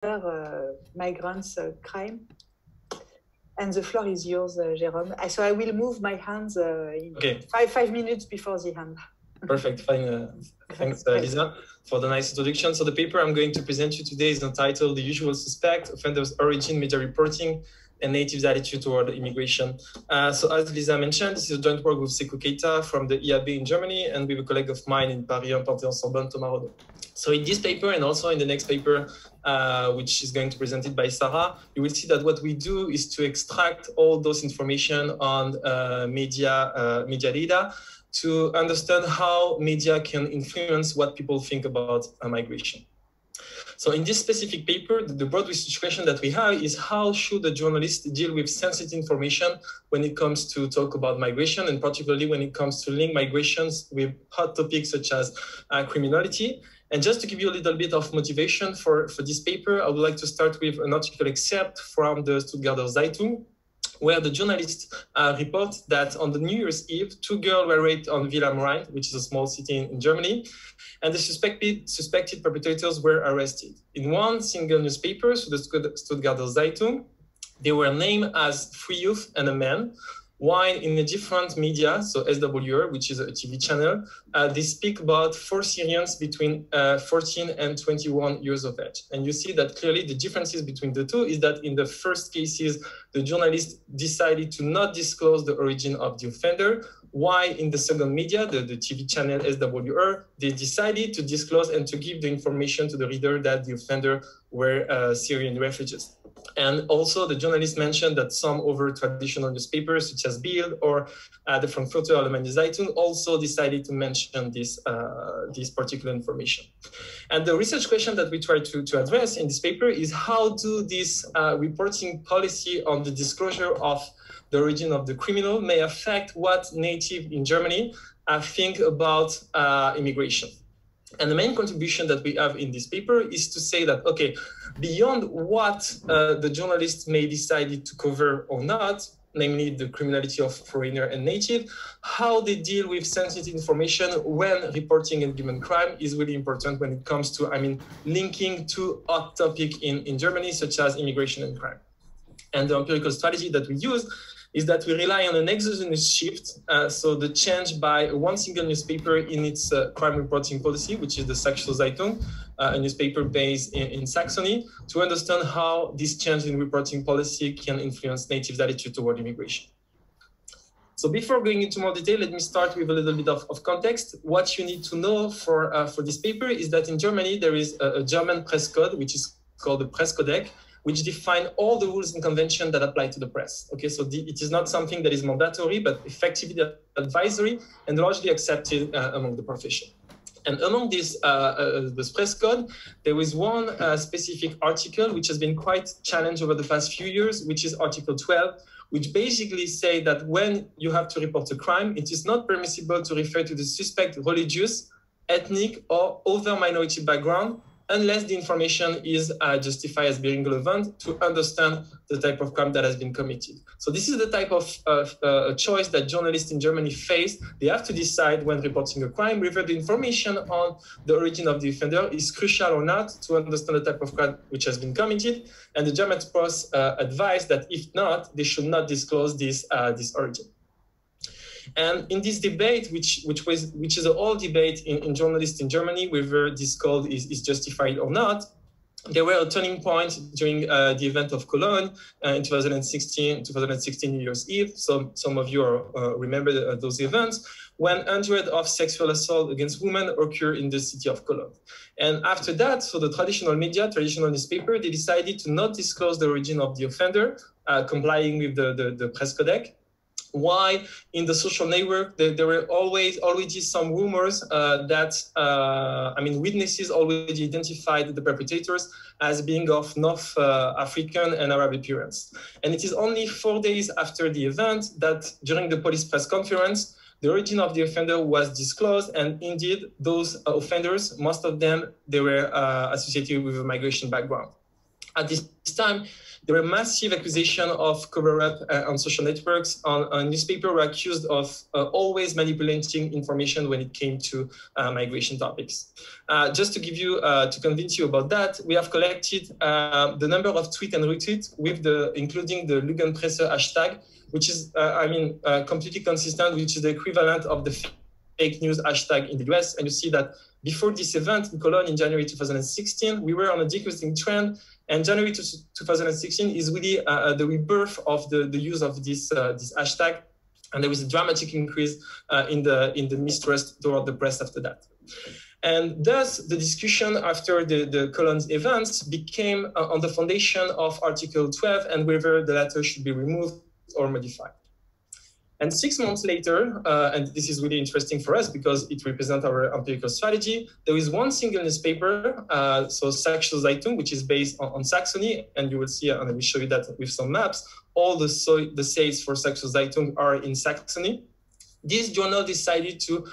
migrants crime. And the floor is yours, Jérôme. So I will move my hands in five minutes before the end. Perfect. Fine. Thanks, Lisa, for the nice introduction. So the paper I'm going to present you today is entitled "The Usual Suspect: Offenders' Origin, Media Reporting, and Natives' Attitude Toward Immigration." So as Lisa mentioned, this is a joint work with Keita from the IAB in Germany and with a colleague of mine in Paris, Panthéon-Sorbonne, Thomas Renault. So in this paper and also in the next paper, which is going to be presented by Sarah, you will see that what we do is to extract all those information on media data to understand how media can influence what people think about migration. So in this specific paper, the broad research question that we have is how should a journalist deal with sensitive information when it comes to talk about migration, and particularly when it comes to link migrations with hot topics such as criminality. And just to give you a little bit of motivation for this paper, I would like to start with an article excerpt from the Stuttgarter Zeitung, where the journalists report that on the New Year's Eve, 2 girls were raped on Villa am Rhein, which is a small city in Germany, and the suspected perpetrators were arrested. In one single newspaper, so the Stuttgarter Zeitung, they were named as 3 youth and a man, while in a different media, so SWR, which is a TV channel, they speak about 4 Syrians between 14 and 21 years of age. And you see that clearly the differences between the two is that in the first cases, the journalist decided to not disclose the origin of the offender, while in the second media, the TV channel SWR, they decided to disclose and to give the information to the reader that the offender were Syrian refugees. And also the journalist mentioned that some other traditional newspapers such as Bild or the Frankfurter Allgemeine Zeitung also decided to mention this particular information. And the research question that we try to address in this paper is how do this reporting policy on the disclosure of the origin of the criminal may affect what natives in Germany think about immigration. And the main contribution that we have in this paper is to say that, okay, beyond what the journalists may decide to cover or not, namely the criminality of foreigner and native, how they deal with sensitive information when reporting a given crime is really important when it comes to, linking to hot topic in Germany, such as immigration and crime. And the empirical strategy that we use is that we rely on an exogenous shift, so the change by one single newspaper in its crime reporting policy, which is the Sächsische Zeitung, a newspaper based in Saxony, to understand how this change in reporting policy can influence natives' attitude toward immigration. So before going into more detail, let me start with a little bit of context. What you need to know for this paper is that in Germany, there is a German press code, which is called the Presskodex, which define all the rules and conventions that apply to the press. Okay, so it is not something that is mandatory, but effectively advisory and largely accepted among the profession. And among this press code, there is one specific article which has been quite challenged over the past few years, which is Article 12, which basically say that when you have to report a crime, it is not permissible to refer to the suspect religious, ethnic, or other minority background, unless the information is justified as being relevant to understand the type of crime that has been committed. So this is the type of choice that journalists in Germany face. They have to decide when reporting a crime whether the information on the origin of the offender is crucial or not to understand the type of crime which has been committed. And the German press advised that if not, they should not disclose this origin. And in this debate, which is an old debate in journalists in Germany, whether this code is justified or not, there were a turning point during the event of Cologne in 2016 New Year's Eve. So some of you remember those events when hundreds of sexual assaults against women occurred in the city of Cologne. And after that, so the traditional media, traditional newspaper, they decided to not disclose the origin of the offender, complying with the Presskodex. Why in the social network there were already some rumors that witnesses already identified the perpetrators as being of North African and Arab appearance. And it is only 4 days after the event that during the police press conference, the origin of the offender was disclosed, and indeed those offenders, most of them, they were associated with a migration background. At this time, there were massive accusations of cover-up on social networks. On newspapers were accused of always manipulating information when it came to migration topics. Just to give you, to convince you about that, we have collected the number of tweets and retweets with including the Lügenpresse hashtag, which is, completely consistent, which is the equivalent of the fake news hashtag in the US. And you see that before this event in Cologne in January 2016, we were on a decreasing trend. And January 2016 is really the rebirth of the use of this hashtag. And there was a dramatic increase in the mistrust toward the press after that. And thus, the discussion after the Cologne events became on the foundation of Article 12 and whether the latter should be removed or modified. And 6 months later, and this is really interesting for us because it represents our empirical strategy, there is one single newspaper, so Sächsische Zeitung, which is based on Saxony, and you will see, and I will show you that with some maps, all the sales for Sächsische Zeitung are in Saxony. This journal decided to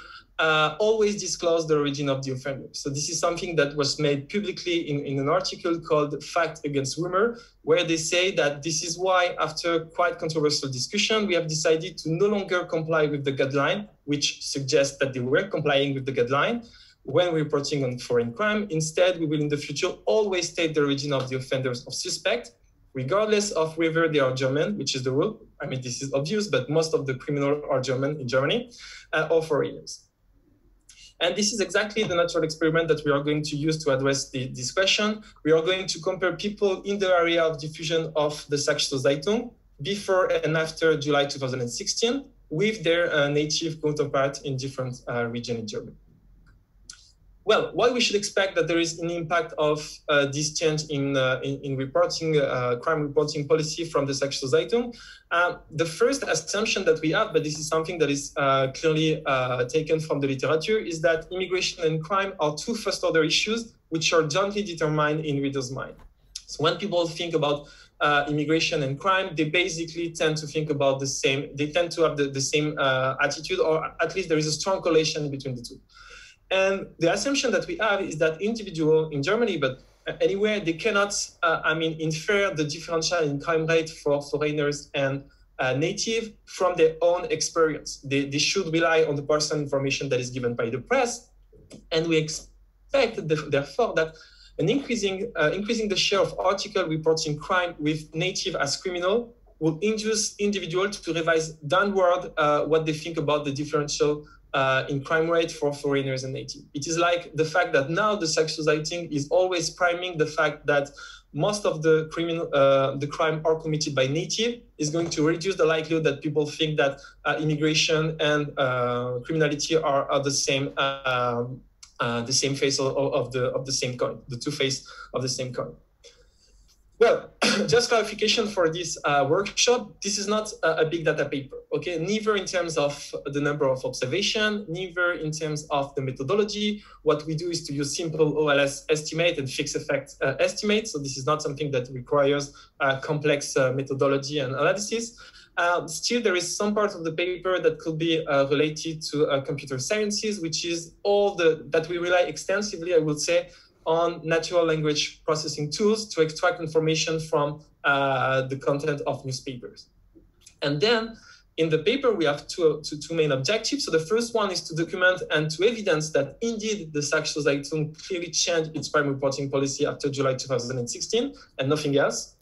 always disclose the origin of the offender. So this is something that was made publicly in an article called Fact Against Rumor, where they say that this is why, after quite controversial discussion, we have decided to no longer comply with the guideline, which suggests that they were complying with the guideline when reporting on foreign crime. Instead, we will in the future always state the origin of the offenders of suspect, regardless of whether they are German, which is the rule. I mean, this is obvious, but most of the criminals are German in Germany, or foreigners. And this is exactly the natural experiment that we are going to use to address this question. We are going to compare people in the area of diffusion of the Sächsische Zeitung before and after July 2016 with their native counterpart in different regions in Germany. Well, why we should expect that there is an impact of this change in reporting, crime reporting policy from the Sächsische Zeitung. The first assumption that we have, but this is something that is clearly taken from the literature, is that immigration and crime are two first-order issues which are jointly determined in readers' mind. So when people think about immigration and crime, they basically tend to think about the same, they tend to have the same attitude, or at least there is a strong correlation between the two. And the assumption that we have is that individuals in Germany, but anywhere, they cannot, infer the differential in crime rate for foreigners and native from their own experience. They should rely on the personal information that is given by the press. And we expect, therefore, that an increasing the share of articles reporting crime with native as criminal will induce individuals to revise downward what they think about the differential in crime rate for foreigners and native. It is like the fact that now the Sächsische Zeitung is always priming the fact that most of the crime are committed by native is going to reduce the likelihood that people think that immigration and criminality are the same face of the same coin, the two faces of the same coin. Well, just clarification for this workshop, this is not a big data paper, okay? Neither in terms of the number of observation, neither in terms of the methodology. What we do is to use simple OLS estimate and fixed effect estimate. So this is not something that requires complex methodology and analysis. Still, there is some part of the paper that could be related to computer sciences, which is all that we rely extensively, I would say, on natural language processing tools to extract information from the content of newspapers. And then in the paper, we have two main objectives. So the first one is to document and to evidence that indeed the Sächsische Zeitung clearly changed its crime reporting policy after July 2016 and nothing else.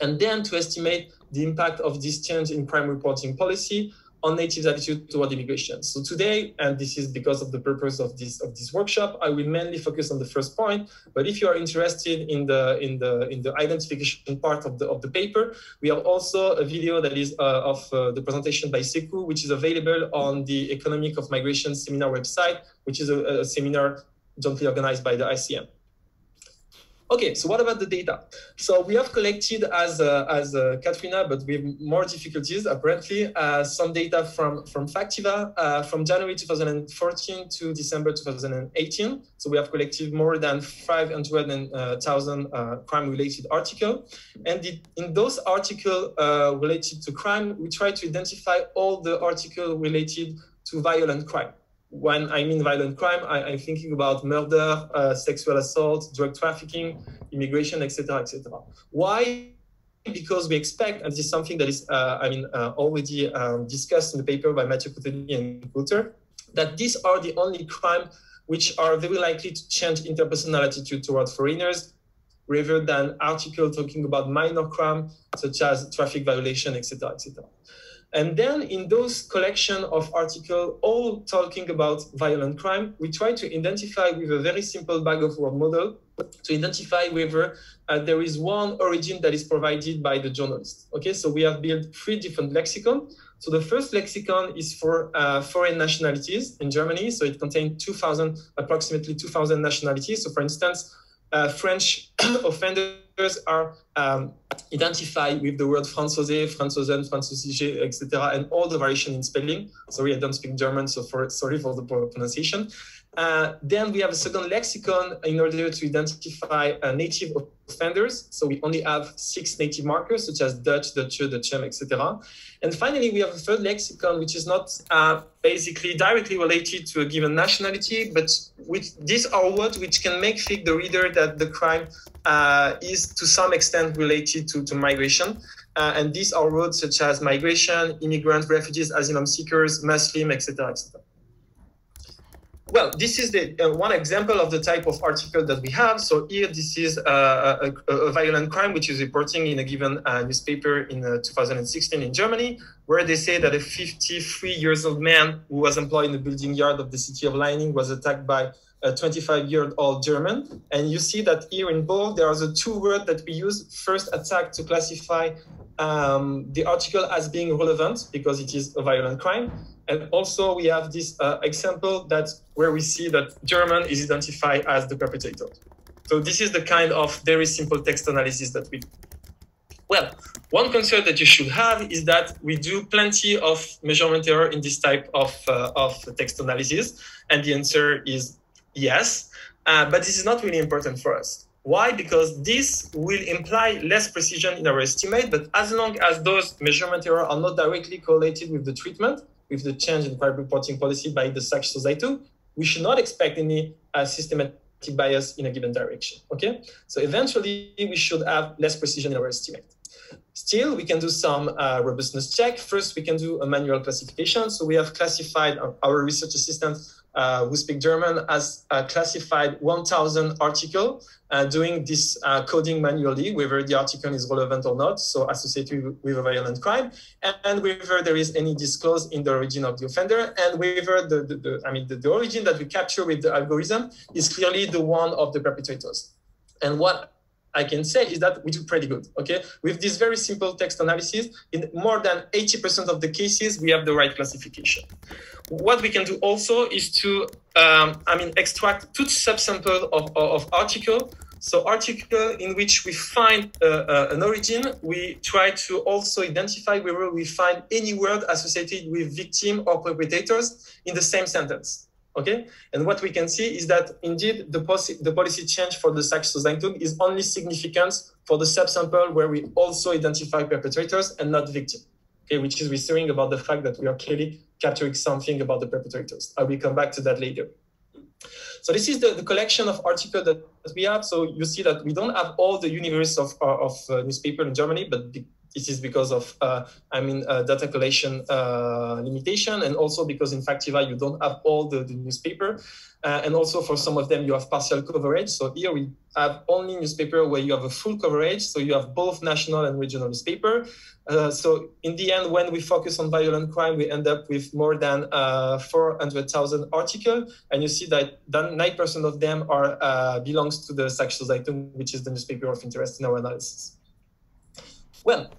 And then to estimate the impact of this change in crime reporting policy on natives' attitude toward immigration. So today, and this is because of the purpose of this workshop, I will mainly focus on the first point. But if you are interested in the identification part of the paper, we have also a video that is of the presentation by Sekou, which is available on the Economic of Migration seminar website, which is a seminar jointly organized by the ICM. Okay, so what about the data? So we have collected as Katrina, but with more difficulties apparently, some data from Factiva from January 2014 to December 2018. So we have collected more than 500,000 crime-related articles. And in those articles related to crime, we try to identify all the articles related to violent crime. when I mean violent crime, I'm thinking about murder, sexual assault, drug trafficking, immigration, etc., etc. Why? Because we expect, and this is something that is, already discussed in the paper by Mathieu Coutelier and Coulter, that these are the only crimes which are very likely to change interpersonal attitude toward foreigners, rather than articles talking about minor crime, such as traffic violation, etc., etc. And then in those collection of articles, all talking about violent crime, we try to identify with a very simple bag of word model to identify whether there is one origin that is provided by the journalist. Okay, so we have built 3 different lexicons. So the first lexicon is for foreign nationalities in Germany. So it contains approximately 2,000 nationalities. So for instance, French offenders are identified with the word Franzose, Franzosen, Französische, etc., and all the variation in spelling. Sorry, I don't speak German, so sorry for the pronunciation. Then we have a second lexicon in order to identify native offenders. So we only have 6 native markers, such as Dutch, Deutsche, Deutschem, etc. And finally, we have a third lexicon, which is not basically directly related to a given nationality, but these are words which can make think the reader that the crime is to some extent related to migration. And these are words such as migration, immigrant, refugees, asylum seekers, Muslim, etc., etc. Well, this is the one example of the type of article that we have. So here, this is a violent crime, which is reporting in a given newspaper in 2016 in Germany, where they say that a 53-year-old man who was employed in the building yard of the city of Leiningen was attacked by a 25-year-old German. And you see that here in bold, there are the 2 words that we use. First, attack, to classify the article as being relevant because it is a violent crime. And also we have this example where we see that German is identified as the perpetrator. So this is the kind of very simple text analysis that we do. Well, one concern that you should have is that we do plenty of measurement error in this type of text analysis. And the answer is yes, but this is not really important for us. Why? Because this will imply less precision in our estimate, but as long as those measurement errors are not directly correlated with the treatment, with the change in crime reporting policy by the SCHNEIDER-STRAWCZYNSKI, we should not expect any systematic bias in a given direction, okay? So eventually, we should have less precision in our estimate. Still, we can do some robustness check. First, we can do a manual classification. So we have classified, our research assistant who speak German has classified 1,000 articles doing this coding manually, whether the article is relevant or not, so associated with a violent crime, and whether there is any disclosed in the origin of the offender, and whether the origin that we capture with the algorithm is clearly the one of the perpetrators. And what I can say is that we do pretty good, okay? With this very simple text analysis, in more than 80% of the cases, we have the right classification. What we can do also is to, extract 2 subsamples of article. So article in which we find an origin, we try to also identify whether we find any word associated with victim or perpetrators in the same sentence. Okay, and what we can see is that indeed the policy change for the SCHNEIDER is only significant for the subsample where we also identify perpetrators and not victim. Okay, which is reassuring about the fact that we are clearly capturing something about the perpetrators. I will come back to that later. So this is the collection of articles that we have. So you see that we don't have all the universe of newspaper in Germany, but this is because of, data collection limitation, and also because in Factiva, you don't have all the newspaper. And also for some of them, you have partial coverage. So here we have only newspaper where you have a full coverage. So you have both national and regional newspaper. So in the end, when we focus on violent crime, we end up with more than 400,000 articles. And you see that 9% of them are belongs to the SCHNEIDER, which is the newspaper of interest in our analysis. Well,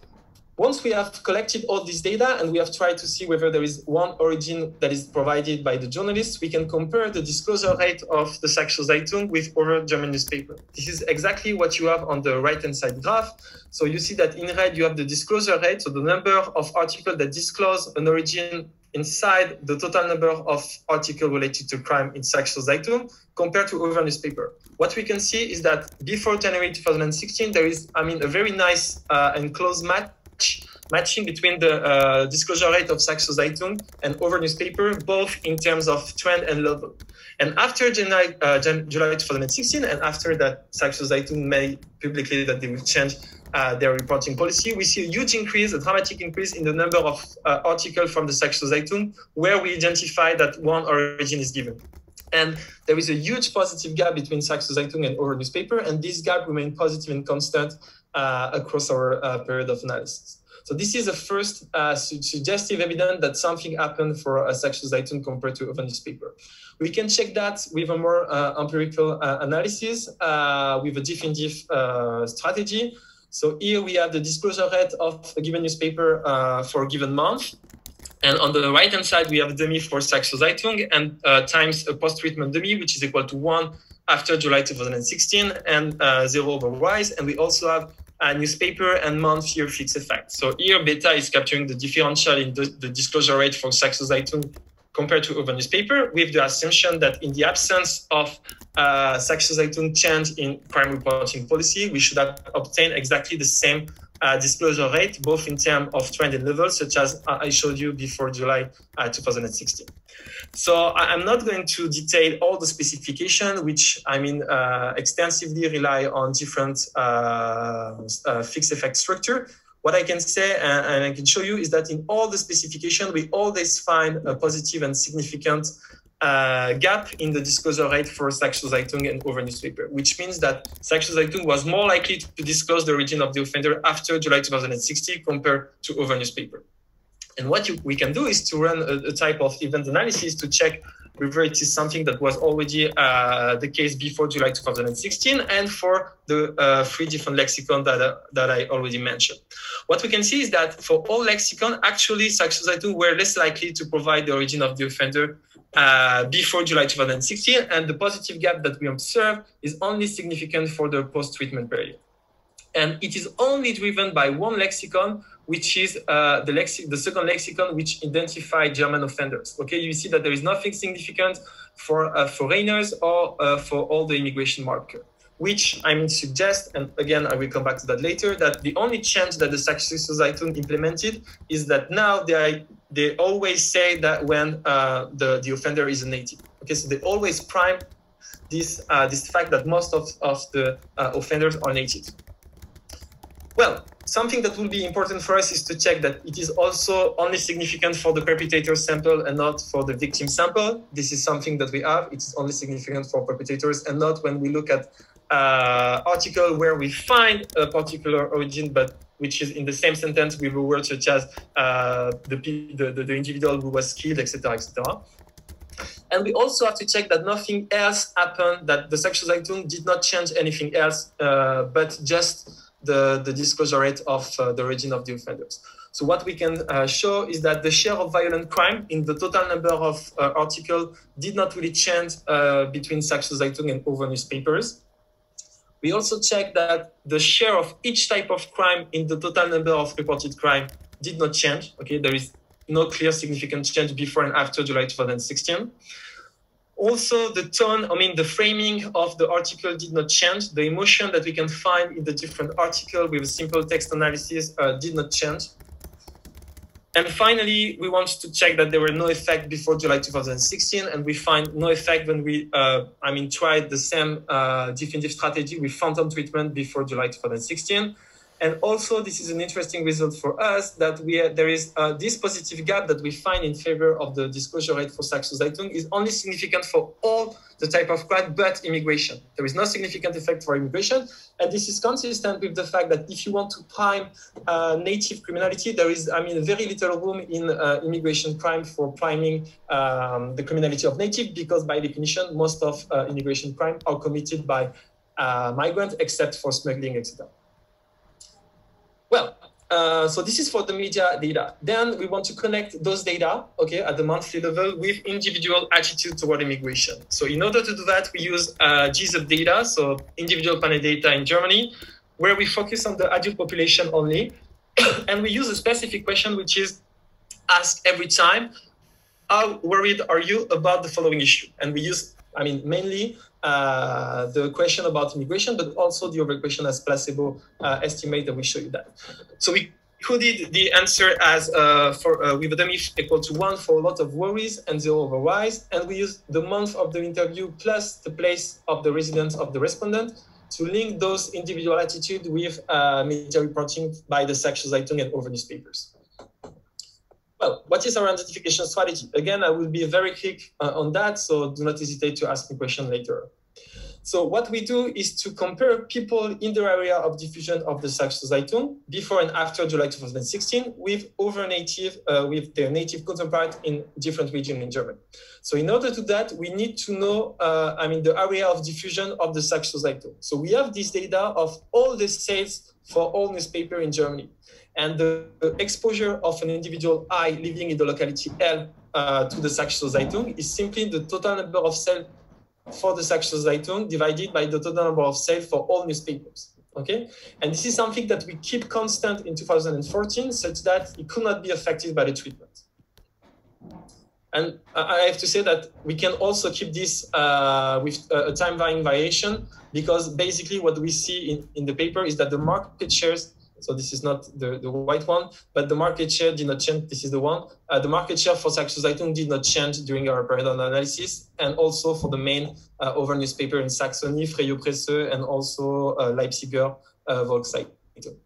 once we have collected all this data and we have tried to see whether there is one origin that is provided by the journalists, we can compare the disclosure rate of the SCHNEIDER with other German newspapers. This is exactly what you have on the right-hand side graph. So you see that in red, you have the disclosure rate, so the number of articles that disclose an origin inside the total number of articles related to crime in SCHNEIDER compared to other newspapers. What we can see is that before January 2016, there is, a very nice and close match matching between the disclosure rate of Saxo Zeitung and other newspaper, both in terms of trend and level. And after July 2016, and after that Saxo Zeitung made publicly that they will change their reporting policy, we see a huge increase, a dramatic increase in the number of articles from the Saxo Zeitung where we identify that one origin is given. And there is a huge positive gap between Saxo Zeitung and other newspaper, and this gap remained positive and constant across our period of analysis. So this is the first suggestive evidence that something happened for Saxo Zeitung compared to other newspaper. We can check that with a more empirical analysis with a definitive strategy. So here we have the disclosure rate of a given newspaper for a given month. And on the right-hand side, we have a dummy for Saxo Zeitung and times a post-treatment dummy, which is equal to 1 after July 2016 and 0 otherwise. And we also have a newspaper and month-year fixed effect. So here, beta is capturing the differential in the disclosure rate for Saxo Zeitung compared to other newspaper, with the assumption that in the absence of Saxo Zeitung change in crime reporting policy, we should have obtained exactly the same disclosure rate, both in terms of trend and level, such as I showed you before July 2016. So I'm not going to detail all the specification, which extensively rely on different fixed effect structure. What I can say and I can show you is that in all the specification, we always find a positive and significant gap in the disclosure rate for Saxo Zeitung and other newspaper, which means that Saxo Zeitung was more likely to disclose the origin of the offender after July 2016 compared to other newspaper. And what we can do is to run a type of event analysis to check whether it is something that was already the case before July 2016 and for the 3 different lexicon that I already mentioned. What we can see is that for all lexicon, actually Saxo Zeitung were less likely to provide the origin of the offender before July 2016, and the positive gap that we observe is only significant for the post-treatment period. And it is only driven by one lexicon, which is the second lexicon, which identifies German offenders. Okay, you see that there is nothing significant for foreigners or for all the immigration marker, which suggest, and again, I will come back to that later, that the only change that the Saxo Zeitung implemented is that now they always say that when the offender is a native. Okay, so they always prime this fact that most of the offenders are native. Well, something that will be important for us is to check that it is also only significant for the perpetrator sample and not for the victim sample. This is something that we have. It's only significant for perpetrators and not when we look at article where we find a particular origin, but which is in the same sentence with a word such as the individual who was killed, etc., etc. And we also have to check that nothing else happened, that the Saxo Zeitung did not change anything else, but just the disclosure rate of the origin of the offenders. So what we can show is that the share of violent crime in the total number of articles did not really change between Saxo Zeitung and other newspapers. We also check that the share of each type of crime in the total number of reported crime did not change. Okay, there is no clear significant change before and after July 2016. Also, the tone, the framing of the article did not change. The emotion that we can find in the different articles with a simple text analysis did not change. And finally, we want to check that there were no effect before July 2016, and we find no effect when we, tried the same definitive strategy with phantom treatment before July 2016. And also, this is an interesting result for us that there is this positive gap that we find in favor of the disclosure rate for Saxo Zeitung is only significant for all the type of crime but immigration. There is no significant effect for immigration. And this is consistent with the fact that if you want to prime native criminality, there is, very little room in immigration crime for priming the criminality of native, because by definition, most of immigration crime are committed by migrants, except for smuggling, etc. Well, so this is for the media data. Then we want to connect those data, okay, at the monthly level with individual attitude toward immigration. So in order to do that, we use GSUP data, so individual panel data in Germany, where we focus on the adult population only. And we use a specific question, which is asked every time, how worried are you about the following issue? And we use, mainly the question about immigration, but also the other question as placebo estimate, that we show you that. So we included the answer as with a dummy equal to 1 for a lot of worries and 0 over whys, and we use the month of the interview plus the place of the residence of the respondent to link those individual attitudes with media reporting by the Sociaux-Zeitung and other newspapers. Well, what is our identification strategy? Again, I will be very quick on that, so do not hesitate to ask me questions later. So what we do is to compare people in the area of diffusion of the Sociaux-Zeitung before and after July 2016 with with their native counterpart in different regions in Germany. So in order to that, we need to know, the area of diffusion of the Sociaux-Zeitung. So we have this data of all the sales for all newspapers in Germany. And the exposure of an individual I living in the locality L to the Sociaux-Zeitung is simply the total number of sales for the Sociaux-Zeitung divided by the total number of sales for all newspapers. Okay, and this is something that we keep constant in 2014, such that it could not be affected by the treatment. And I have to say that we can also keep this with a time varying variation, because basically what we see in the paper is that the market shares. So this is not the white one, but the market share did not change. This is the one. The market share for Sociaux-Zeitung did not change during our periodic analysis, and also for the main other newspaper in Saxony, Freie Presse, and also Leipziger Volkszeitung.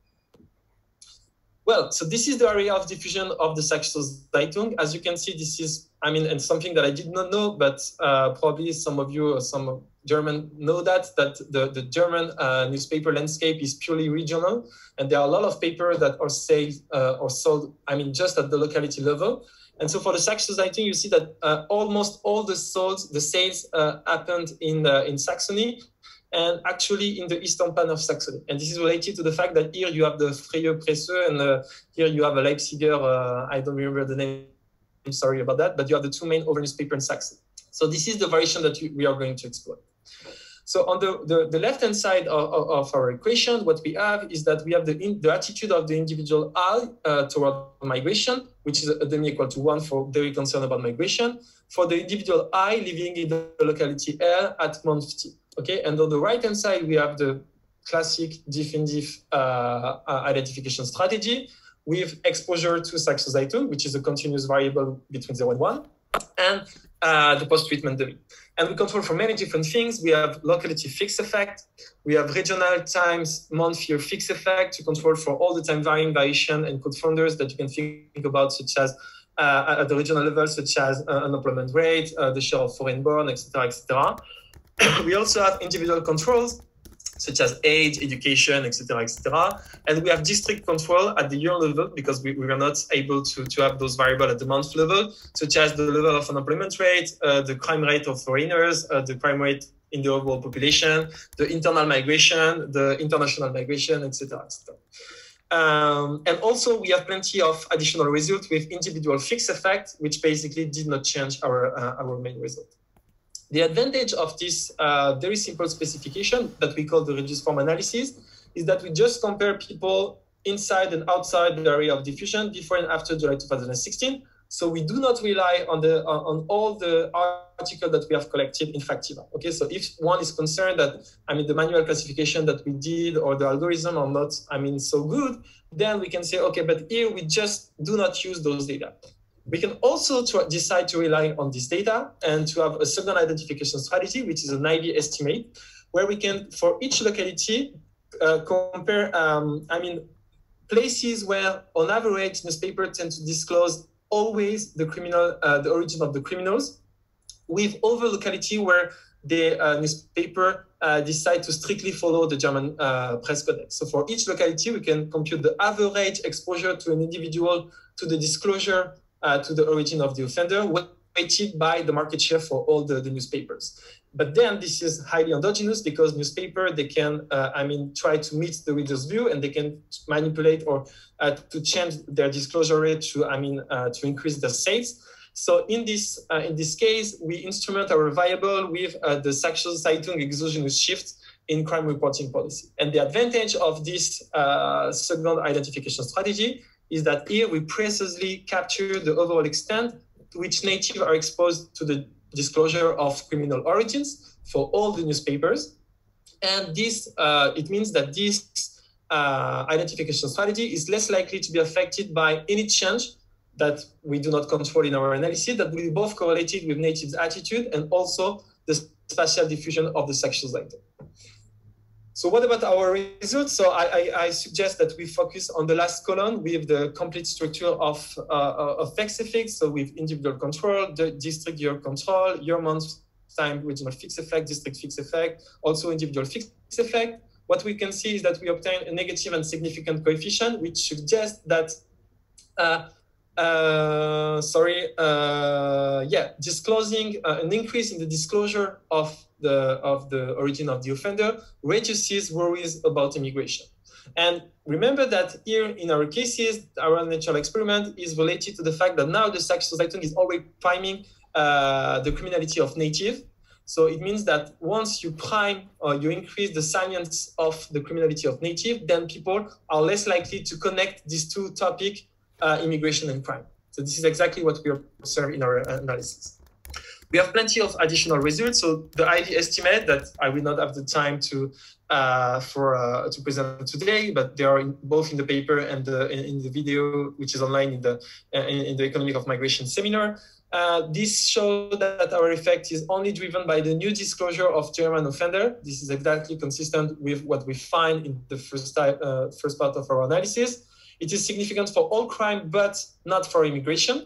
Well, so this is the area of diffusion of the Sociaux-Zeitung. As you can see, this is, and something that I did not know, but probably some of you or some German know that the German newspaper landscape is purely regional, and there are a lot of papers that are sold, just at the locality level. And so for the Sociaux-Zeitung, you see that almost all the sales happened in Saxony, and actually in the eastern part of Saxony. And this is related to the fact that here you have the Freie Presse, and here you have a Leipziger, I don't remember the name, I'm sorry about that, but you have the two main over newspapers in Saxony. So this is the variation that we are going to explore. So on the left-hand side of our equation, what we have is that we have the attitude of the individual I toward migration, which is a dummy equal to 1 for very concerned about migration, for the individual I living in the locality L at month T. Okay, and on the right-hand side, we have the classic diff-in-diff identification strategy with exposure to Sociaux-Zeitung, which is a continuous variable between 0 and 1, and the post-treatment dummy. And we control for many different things. We have locality fixed effect. We have regional times month-year fixed effect to control for all the time varying variation and confounders that you can think about, such as at the regional level, such as unemployment rate, the share of foreign-born, etc., etc. We also have individual controls, such as age, education, etc., etc. And we have district control at the year level, because we were not able to have those variables at the month level, such as the level of unemployment rate, the crime rate of foreigners, the crime rate in the overall population, the internal migration, the international migration, etc., etc. And also we have plenty of additional results with individual fixed effect, which basically did not change our main result. The advantage of this very simple specification that we call the reduced form analysis is that we just compare people inside and outside the area of diffusion before and after July 2016. So we do not rely on all the articles that we have collected in Factiva. Okay, so if one is concerned that the manual classification that we did or the algorithm are not so good, then we can say, okay, but here we just do not use those data. We can also decide to rely on this data and to have a second identification strategy, which is an IV estimate, where we can, for each locality, compare, places where, on average, newspapers tend to disclose always the origin of the criminals, with other locality where the newspaper decide to strictly follow the German press codex. So for each locality, we can compute the average exposure to an individual to the disclosure to the origin of the offender, weighted by the market share for all the newspapers. But then this is highly endogenous, because newspaper, they can, try to meet the reader's view, and they can manipulate or to change their disclosure rate to increase their sales. So in this case, we instrument our variable with the Sociaux-Zeitung exogenous shift in crime reporting policy. And the advantage of this second identification strategy is that here we precisely capture the overall extent to which natives are exposed to the disclosure of criminal origins for all the newspapers. And this, it means that this identification strategy is less likely to be affected by any change that we do not control in our analysis, that will be both correlated with natives' attitude and also the spatial diffusion of the sexual item. So what about our results? So I suggest that we focus on the last column with the complete structure of effects. So with individual control, the district year control, year, month, time, regional fixed effect, district fixed effect, also individual fixed effect. What we can see is that we obtain a negative and significant coefficient, which suggests that disclosing an increase in the disclosure of the origin of the offender reduces worries about immigration. And remember that here in our cases, our natural experiment is related to the fact that now the sexual item is already priming the criminality of native. So it means that once you prime or you increase the salience of the criminality of native, then people are less likely to connect these two topics, immigration and crime. So this is exactly what we observe in our analysis. We have plenty of additional results. So the ID estimate that I will not have the time to present today, but they are both in the paper and in the video, which is online in the Economic of Migration seminar. This shows that our effect is only driven by the new disclosure of German offender. This is exactly consistent with what we find in the first part of our analysis. It is significant for all crime, but not for immigration.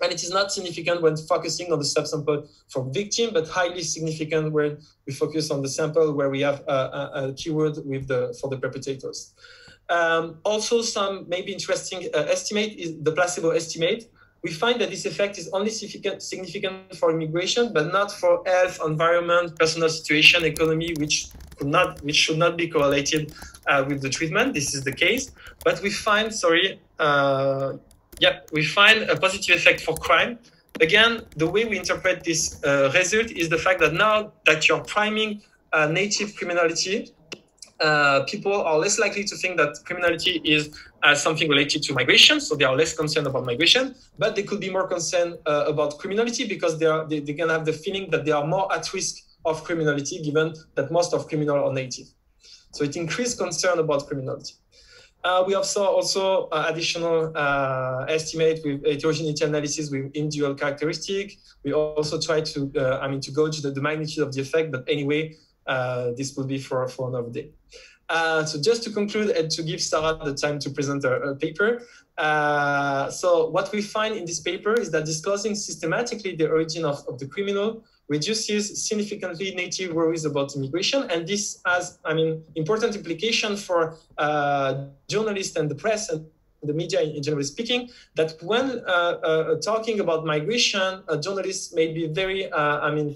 And it is not significant when focusing on the subsample for victim, but highly significant when we focus on the sample where we have a keyword for the perpetrators. Also, some maybe interesting estimate is the placebo estimate. We find that this effect is only significant for immigration, but not for health, environment, personal situation, economy, which should not be correlated with the treatment. This is the case. But we find, we find a positive effect for crime. Again, the way we interpret this result is the fact that now that you're priming native criminality, people are less likely to think that criminality is something related to migration, so they are less concerned about migration, but they could be more concerned about criminality because they can have the feeling that they are more at risk of criminality given that most of criminals are native. So it increased concern about criminality. We also additional estimate with heterogeneity analysis with individual characteristic. We also try to gauge the magnitude of the effect, but anyway, this will be for another day. So just to conclude and to give Sarah the time to present her paper. So what we find in this paper is that disclosing systematically the origin of the criminal reduces significantly native worries about immigration. And this has, important implication for journalists and the press and the media in generally speaking, that when talking about migration, journalists may be very,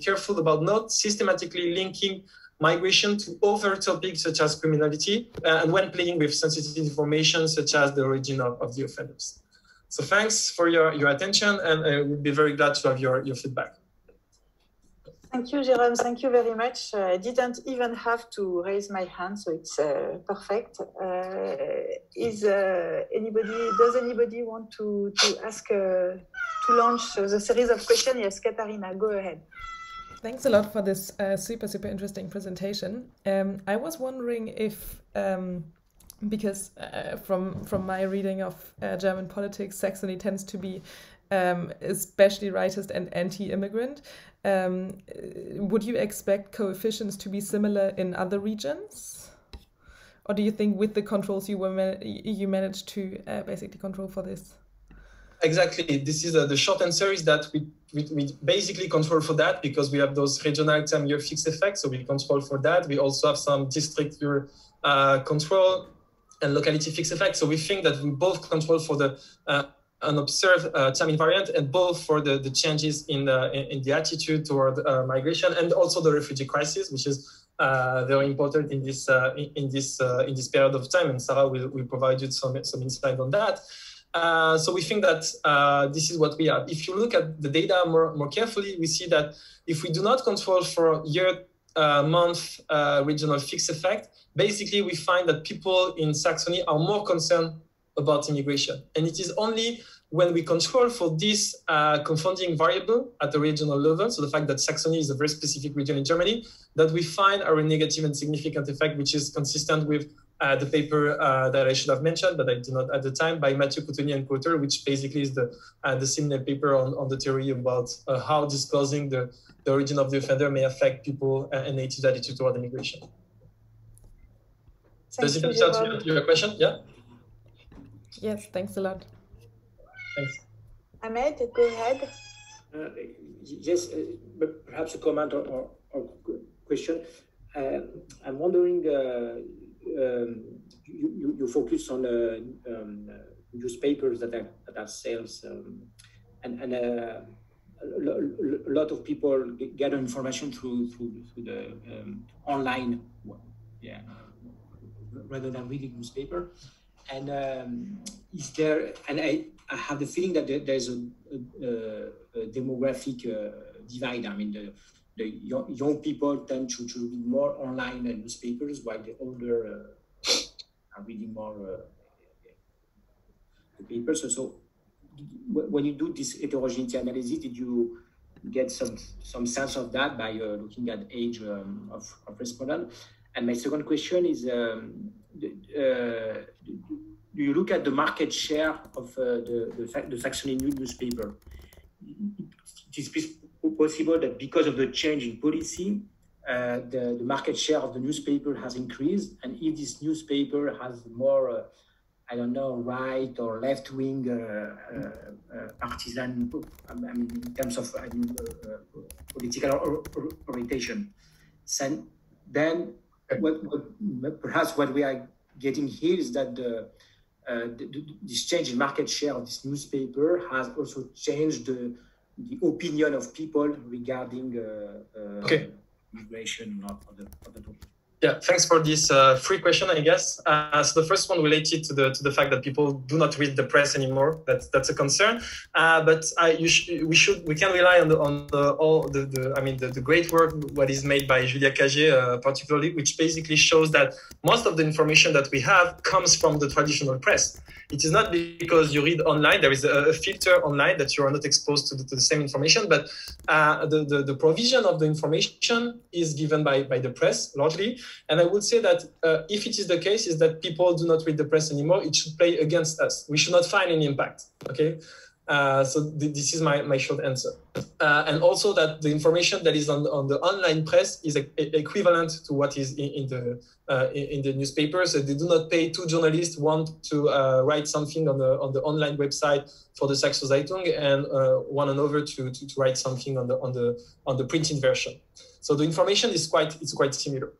careful about not systematically linking migration to other topics such as criminality, and when playing with sensitive information such as the origin of the offenders. So thanks for your attention, and I would be very glad to have your feedback. Thank you, Jérôme. Thank you very much. I didn't even have to raise my hand, so it's perfect. Does anybody want to ask, to launch the series of questions? Yes, Katarina, go ahead. Thanks a lot for this super interesting presentation. I was wondering if, because from my reading of German politics, Saxony tends to be especially rightist and anti-immigrant. Would you expect coefficients to be similar in other regions? Or do you think with the controls you managed to basically control for this? Exactly. This is the short answer is that we basically control for that because we have those regional time year fixed effects. So we control for that. We also have some district year control and locality fixed effects. So we think that we both control for the unobserved time invariant and both for the changes in the attitude toward migration and also the refugee crisis, which is very important in this period of time. And Sarah will provide you some insight on that. So we think that this is what we have. If you look at the data more carefully, we see that if we do not control for year, month, regional fixed effect, basically we find that people in Saxony are more concerned about immigration. And it is only when we control for this confounding variable at the regional level, so the fact that Saxony is a very specific region in Germany, that we find a negative and significant effect, which is consistent with the paper that I should have mentioned, but I did not at the time, by Mathieu Coutoni and co-author, which basically is the seminal paper on the theory about how disclosing the origin of the offender may affect people and native attitude toward immigration. Does it answer your question? Yeah? Yes, thanks a lot. Thanks. Ahmed, go ahead. Yes, but perhaps a comment or question. I'm wondering, you focus on newspapers that are sales, and a lot of people gather information through the online, rather than reading newspaper. And is there? And I have the feeling that there's a demographic divide. I mean, the young people tend to read more online than newspapers, while the older are reading more the papers. So when you do this heterogeneity analysis, did you get some sense of that by looking at age of respondent? And my second question is, do you look at the market share of the Saxony newspaper? It is possible that because of the change in policy, the market share of the newspaper has increased, and if this newspaper has more, I don't know, right or left-wing partisan, I mean, in terms of political orientation, then perhaps what we are getting here is that this change in market share of this newspaper has also changed the opinion of people regarding immigration of the topic. Yeah, thanks for this free question, I guess. So the first one related to the fact that people do not read the press anymore. That's a concern. But we can rely on the great work what is made by Julia Cagé particularly, which basically shows that most of the information that we have comes from the traditional press. It is not because you read online, there is a filter online that you are not exposed to the same information, but the provision of the information is given by the press largely. And I would say that if it is the case, is that people do not read the press anymore, it should play against us. We should not find any impact, okay? So this is my short answer. And also that the information that is on the online press is equivalent to what is in the newspapers. So they do not pay two journalists, one to write something on the online website for the Saxo Zeitung and one another to write something on the printed version. So the information is quite similar.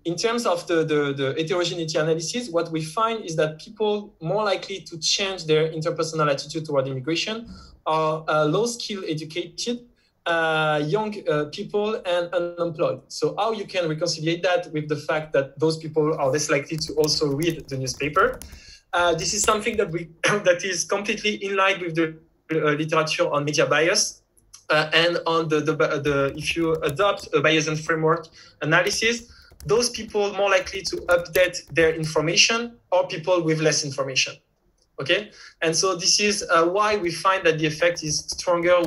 In terms of the heterogeneity analysis, what we find is that people more likely to change their interpersonal attitude toward immigration are low-skill educated, young people, and unemployed. So how you can reconcile that with the fact that those people are less likely to also read the newspaper? This is something that is completely in line with the literature on media bias. And on if you adopt a Bayesian framework analysis, those people more likely to update their information are people with less information. Okay, and so this is why we find that the effect is stronger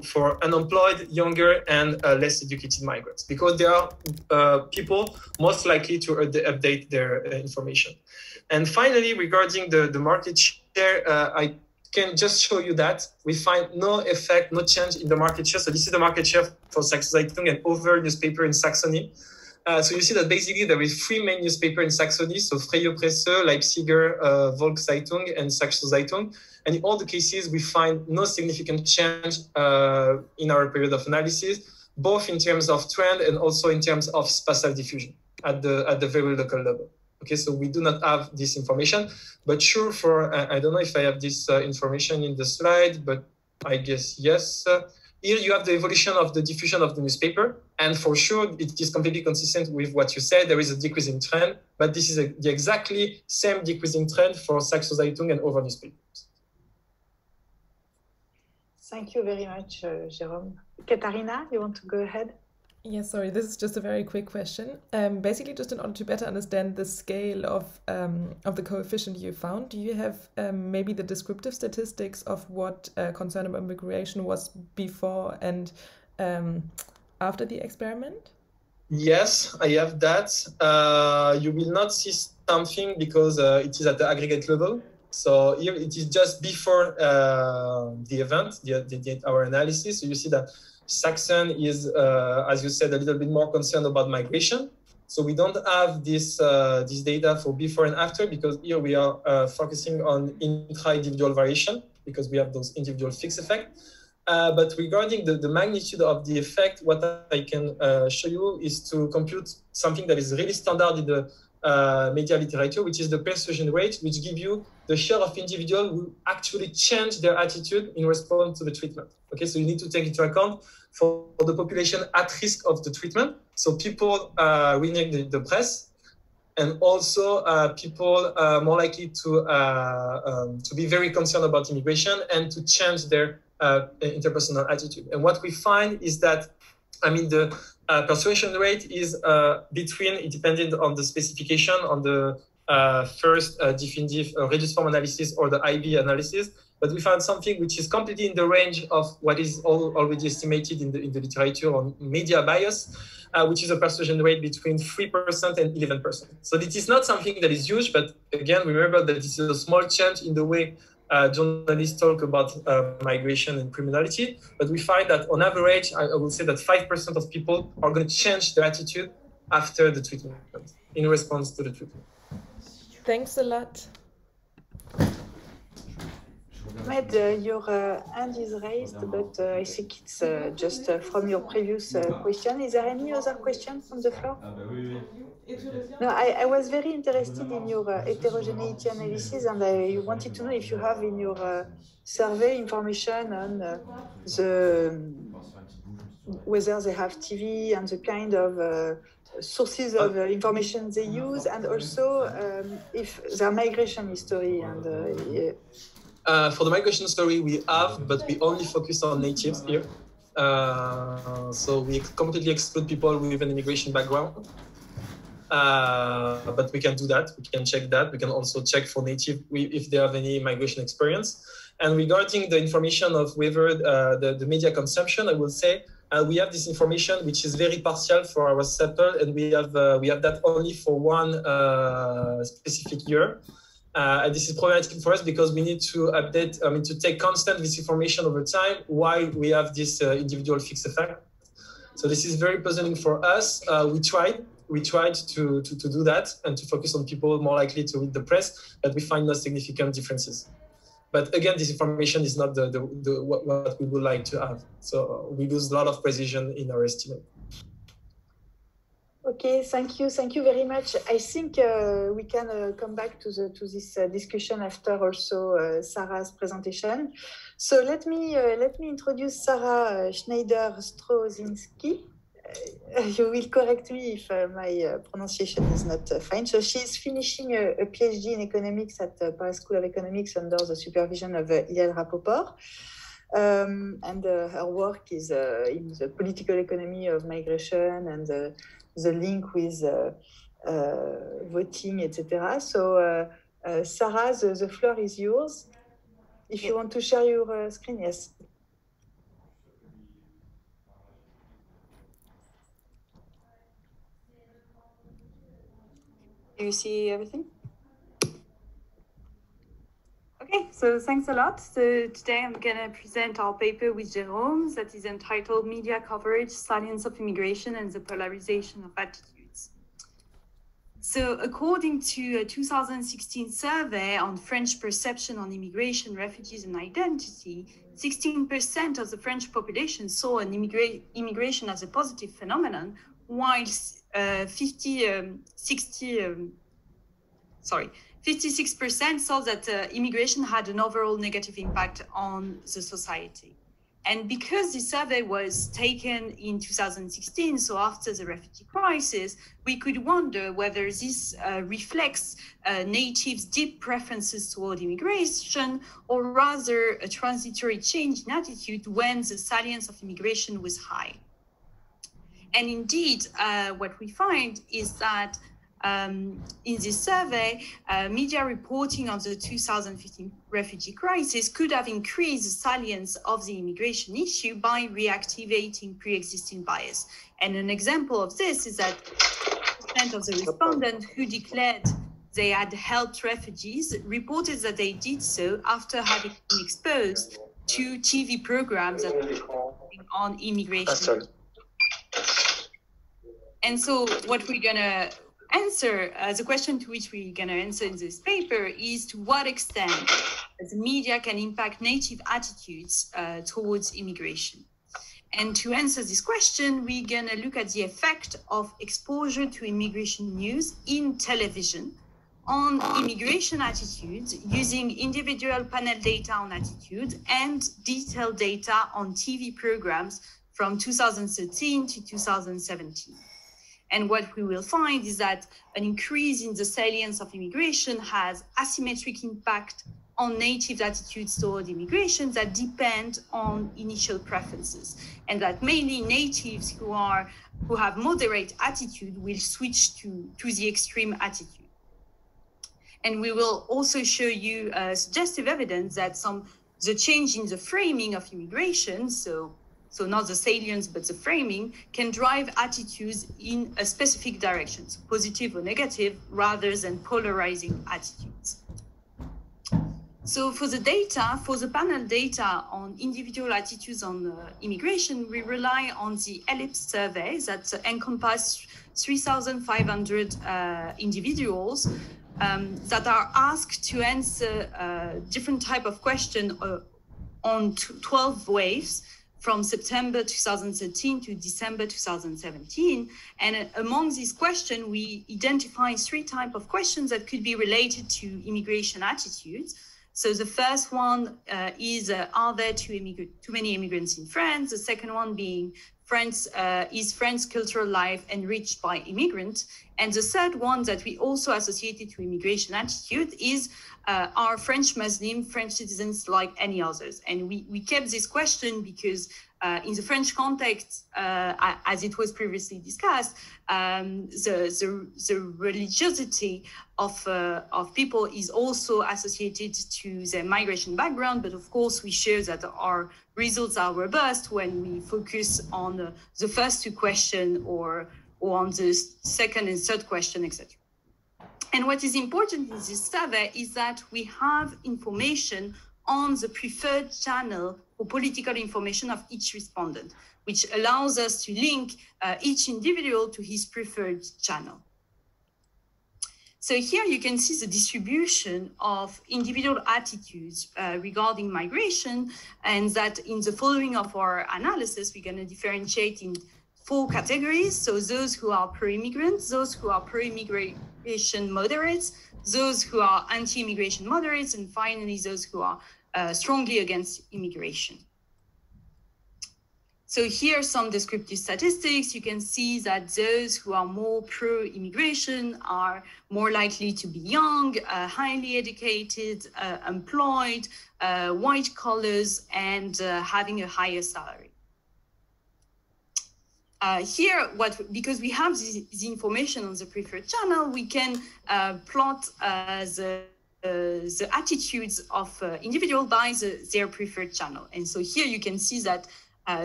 for unemployed, younger, and less educated migrants, because there are people most likely to update their information. And finally, regarding the market share, I can just show you that we find no effect, no change in the market share. So this is the market share for Saxo Zeitung and other newspaper in Saxony. So you see that basically there is three main newspapers in Saxony, so Freie Presse, Leipziger Volkszeitung, and Saxo Zeitung. And in all the cases, we find no significant change in our period of analysis, both in terms of trend and also in terms of spatial diffusion at the very local level. Okay, so we do not have this information, but sure for, I don't know if I have this information in the slide, but I guess yes. Here you have the evolution of the diffusion of the newspaper, and for sure it is completely consistent with what you said. There is a decreasing trend, but this is the exactly same decreasing trend for Saxo Zeitung and other newspapers. Thank you very much, Jérôme. Katharina, you want to go ahead? Yeah, sorry, this is just a very quick question. Basically, just in order to better understand the scale of the coefficient you found, do you have maybe the descriptive statistics of what concern about migration was before and after the experiment? Yes, I have that. You will not see something because it is at the aggregate level. So here it is just before the event, our analysis. So you see that Saxon is, as you said, a little bit more concerned about migration. So we don't have this data for before and after, because here we are focusing on intra-individual variation, because we have those individual fixed effects. But regarding the magnitude of the effect, what I can show you is to compute something that is really standard in the media literature, which is the persuasion rate, which gives you the share of individuals who actually change their attitude in response to the treatment. Okay, so you need to take into account for the population at risk of the treatment. So people reading the press, and also people more likely to be very concerned about immigration and to change their interpersonal attitude. And what we find is that, I mean, the persuasion rate is between, it depended on the specification, on the first definitive reduced form analysis or the IB analysis, but we found something which is completely in the range of what is already estimated in the literature on media bias, which is a persuasion rate between 3% and 11%. So it is not something that is huge, but again, remember that this is a small change in the way journalists talk about migration and criminality, but we find that on average, I would say that 5% of people are going to change their attitude after the treatment, in response to the treatment. Thanks a lot. Ahmed, your hand is raised, but I think it's just from your previous question. Is there any other question from the floor? No, I was very interested in your heterogeneity analysis, and I wanted to know if you have in your survey information on whether they have TV and the kind of sources of information they use, and also if their migration history. And for the migration story, we have, but we only focus on natives here. So we completely exclude people with an immigration background. But we can do that. We can check that. We can also check for native if they have any migration experience. And regarding the information of whether the media consumption, I will say we have this information which is very partial for our sample, and we have that only for one specific year. And this is problematic for us because we need to update, to take constant this information over time while we have this individual fixed effect. So this is very puzzling for us. We tried to do that and to focus on people more likely to read the press, but we find no significant differences. But again, this information is not what we would like to have. So we lose a lot of precision in our estimate. Okay, thank you very much. I think we can come back to this discussion after also Sarah's presentation. So let me introduce Sarah Schneider-Strawczynski. You will correct me if my pronunciation is not fine. So she's finishing a PhD in economics at Paris School of Economics under the supervision of Yael Rapoport. And her work is in the political economy of migration and the link with voting, etc. So Sarah, the floor is yours. If you want to share your screen, yes. Do you see everything? Okay, so thanks a lot. So today I'm going to present our paper with Jérôme that is entitled Media Coverage, Salience of Immigration and the Polarization of Attitudes. So according to a 2016 survey on French perception on immigration, refugees and identity, 16% of the French population saw an immigration as a positive phenomenon, whilst 56% saw that immigration had an overall negative impact on the society. And because the survey was taken in 2016, so after the refugee crisis, we could wonder whether this reflects natives' deep preferences toward immigration, or rather a transitory change in attitude when the salience of immigration was high. And indeed, what we find is that in this survey, media reporting of the 2015 refugee crisis could have increased the salience of the immigration issue by reactivating pre-existing bias. And an example of this is that 50% of the respondents who declared they had helped refugees reported that they did so after having been exposed to TV programs that were on immigration. And so what we're going to answer, the question to which we're going to answer in this paper is to what extent the media can impact native attitudes towards immigration. And to answer this question, we're going to look at the effect of exposure to immigration news in television on immigration attitudes using individual panel data on attitude and detailed data on TV programs from 2013 to 2017. And what we will find is that an increase in the salience of immigration has asymmetric impact on native attitudes toward immigration that depend on initial preferences, and that mainly natives who have moderate attitude will switch to the extreme attitude. And we will also show you suggestive evidence that the change in the framing of immigration, so not the salience, but the framing, can drive attitudes in a specific direction, so positive or negative, rather than polarizing attitudes. So for the data, for the panel data on individual attitudes on immigration, we rely on the ELLIPS survey that encompasses 3,500 individuals that are asked to answer different type of question on 12 waves from September 2013 to December 2017. And among these questions, we identify 3 types of questions that could be related to immigration attitudes. So the first one is, are there too many immigrants in France? The second one being, is French cultural life enriched by immigrants? And the third one that we also associated to immigration attitude is, are French Muslim French citizens like any others? And we kept this question because in the French context, as it was previously discussed, the religiosity of people is also associated to their migration background. But of course, we show that our results are robust when we focus on the first 2 questions or on the second and third question, etc. And what is important in this survey is that we have information on the preferred channel for political information of each respondent, which allows us to link each individual to his preferred channel. So here you can see the distribution of individual attitudes regarding migration, and that in the following of our analysis, we're going to differentiate in 4 categories. So those who are pro-immigrant, those who are pro-immigration moderates, those who are anti-immigration moderates, and finally those who are strongly against immigration. So here are some descriptive statistics. You can see that those who are more pro-immigration are more likely to be young, highly educated, employed, white collars, and having a higher salary. Here, because we have the information on the preferred channel, we can plot the attitudes of individuals by their preferred channel. And so here you can see that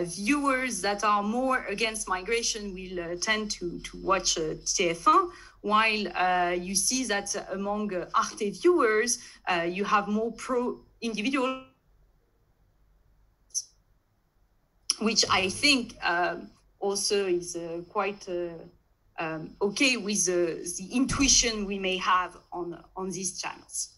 viewers that are more against migration will tend to watch TF1, while you see that among Arte viewers, you have more pro-individual, which I think also is quite okay with the intuition we may have on these channels.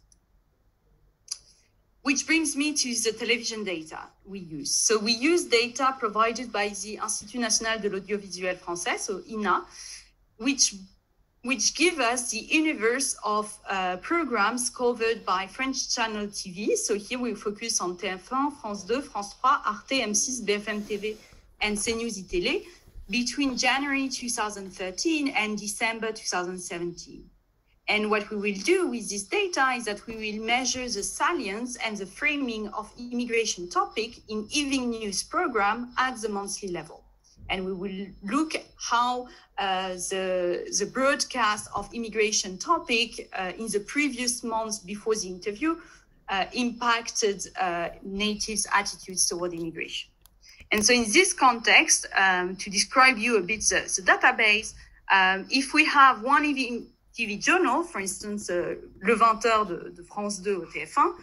Which brings me to the television data we use. So we use data provided by the Institut National de l'Audiovisuel Français, so INA, which give us the universe of programs covered by French channel TV. So here we focus on TF1, France 2, France 3, Arte, M6, BFM TV, and CNews iTélé between January 2013 and December 2017. And what we will do with this data is that we will measure the salience and the framing of immigration topic in evening news program at the monthly level. And we will look how the broadcast of immigration topic in the previous months before the interview impacted natives' attitudes toward immigration. And so in this context, to describe you a bit the database, if we have one TV journal, for instance, Le 20h de France 2 au TF1,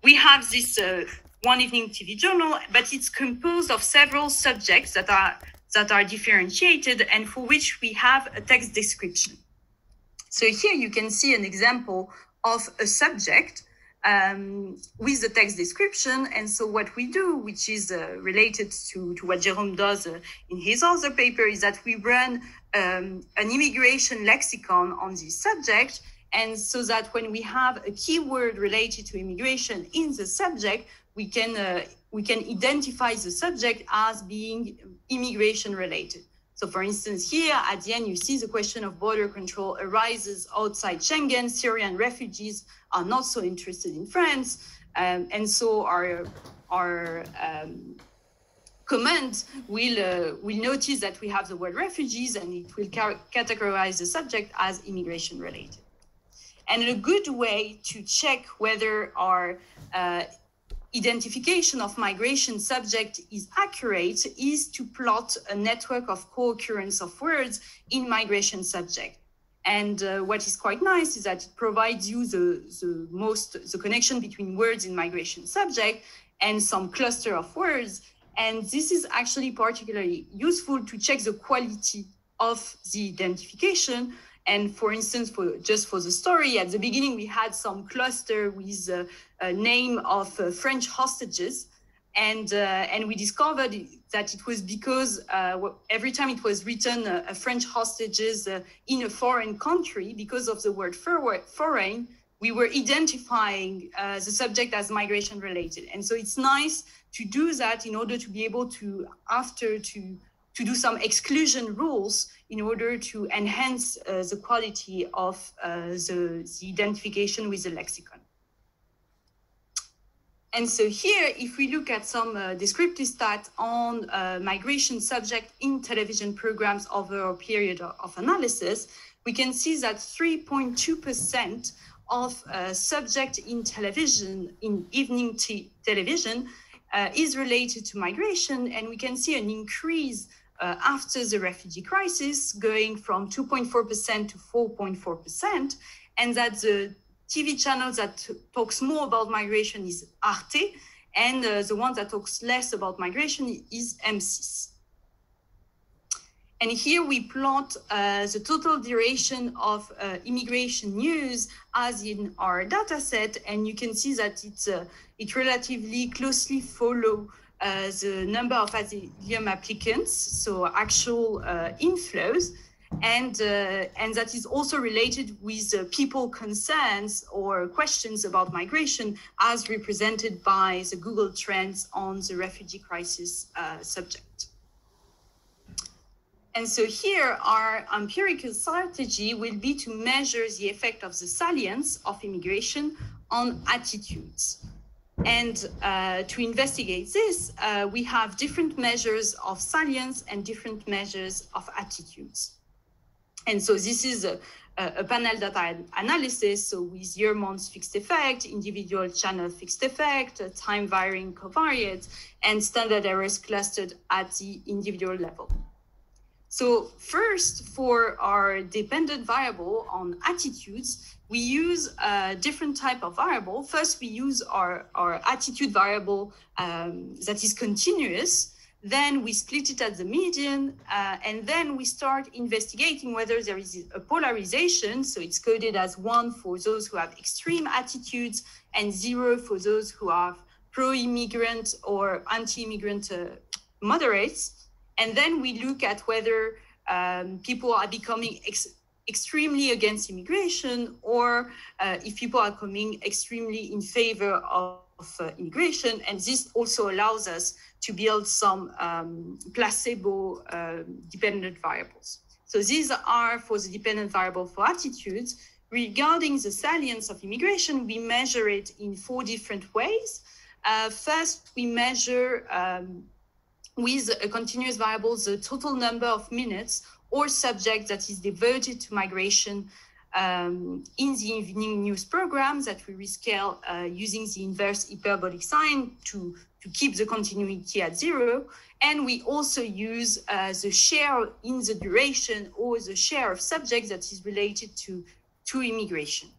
we have this one evening TV journal, but it's composed of several subjects that are differentiated and for which we have a text description. So here you can see an example of a subject with the text description. And so what we do, which is related to what Jérôme does in his other paper, is that we run an immigration lexicon on this subject. And so that when we have a keyword related to immigration in the subject, we can identify the subject as being immigration related. So for instance, here at the end, you see the question of border control arises outside Schengen. Syrian refugees are not so interested in France. And so our comment will notice that we have the word refugees and it will categorize the subject as immigration related. And a good way to check whether our identification of migration subject is accurate is to plot a network of co-occurrence of words in migration subject. And what is quite nice is that it provides you the connection between words in migration subject and some cluster of words. And this is actually particularly useful to check the quality of the identification. And for instance, just for the story, at the beginning, we had some cluster with a name of French hostages. And we discovered that it was because every time it was written a French hostages in a foreign country, because of the word foreign, we were identifying the subject as migration related. And so it's nice to do that in order to be able to, to do some exclusion rules in order to enhance the quality of the identification with the lexicon. And so here, if we look at some descriptive stats on migration subject in television programs over a period of analysis, we can see that 3.2% of subject in television, in evening television, is related to migration. And we can see an increase after the refugee crisis, going from 2.4% to 4.4%, and that the TV channels that talks more about migration is Arte, and the one that talks less about migration is M6. And here we plot the total duration of immigration news as in our data set, and you can see that it relatively closely follows the number of asylum applicants, so actual inflows, and that is also related with people concerns or questions about migration as represented by the Google Trends on the refugee crisis subject. And so here our empirical strategy will be to measure the effect of the salience of immigration on attitudes. And to investigate this, we have different measures of salience and different measures of attitudes. And so this is a panel data analysis, so with year-month fixed effect, individual channel fixed effect, time varying covariates, and standard errors clustered at the individual level. So first, for our dependent variable on attitudes, we use a different type of variable. First, we use our attitude variable that is continuous. Then we split it at the median, and then we start investigating whether there is a polarization. So it's coded as 1 for those who have extreme attitudes and 0 for those who have pro-immigrant or anti-immigrant moderates. And then we look at whether people are becoming extremely against immigration, or if people are coming extremely in favor of immigration. And this also allows us to build some placebo dependent variables. So these are for the dependent variable for attitudes. Regarding the salience of immigration, we measure it in 4 different ways. First, we measure with a continuous variable, the total number of minutes or subject that is devoted to migration in the evening news programs that we rescale using the inverse hyperbolic sign to keep the continuity at 0. And we also use the share in the duration or the share of subjects that is related to immigration.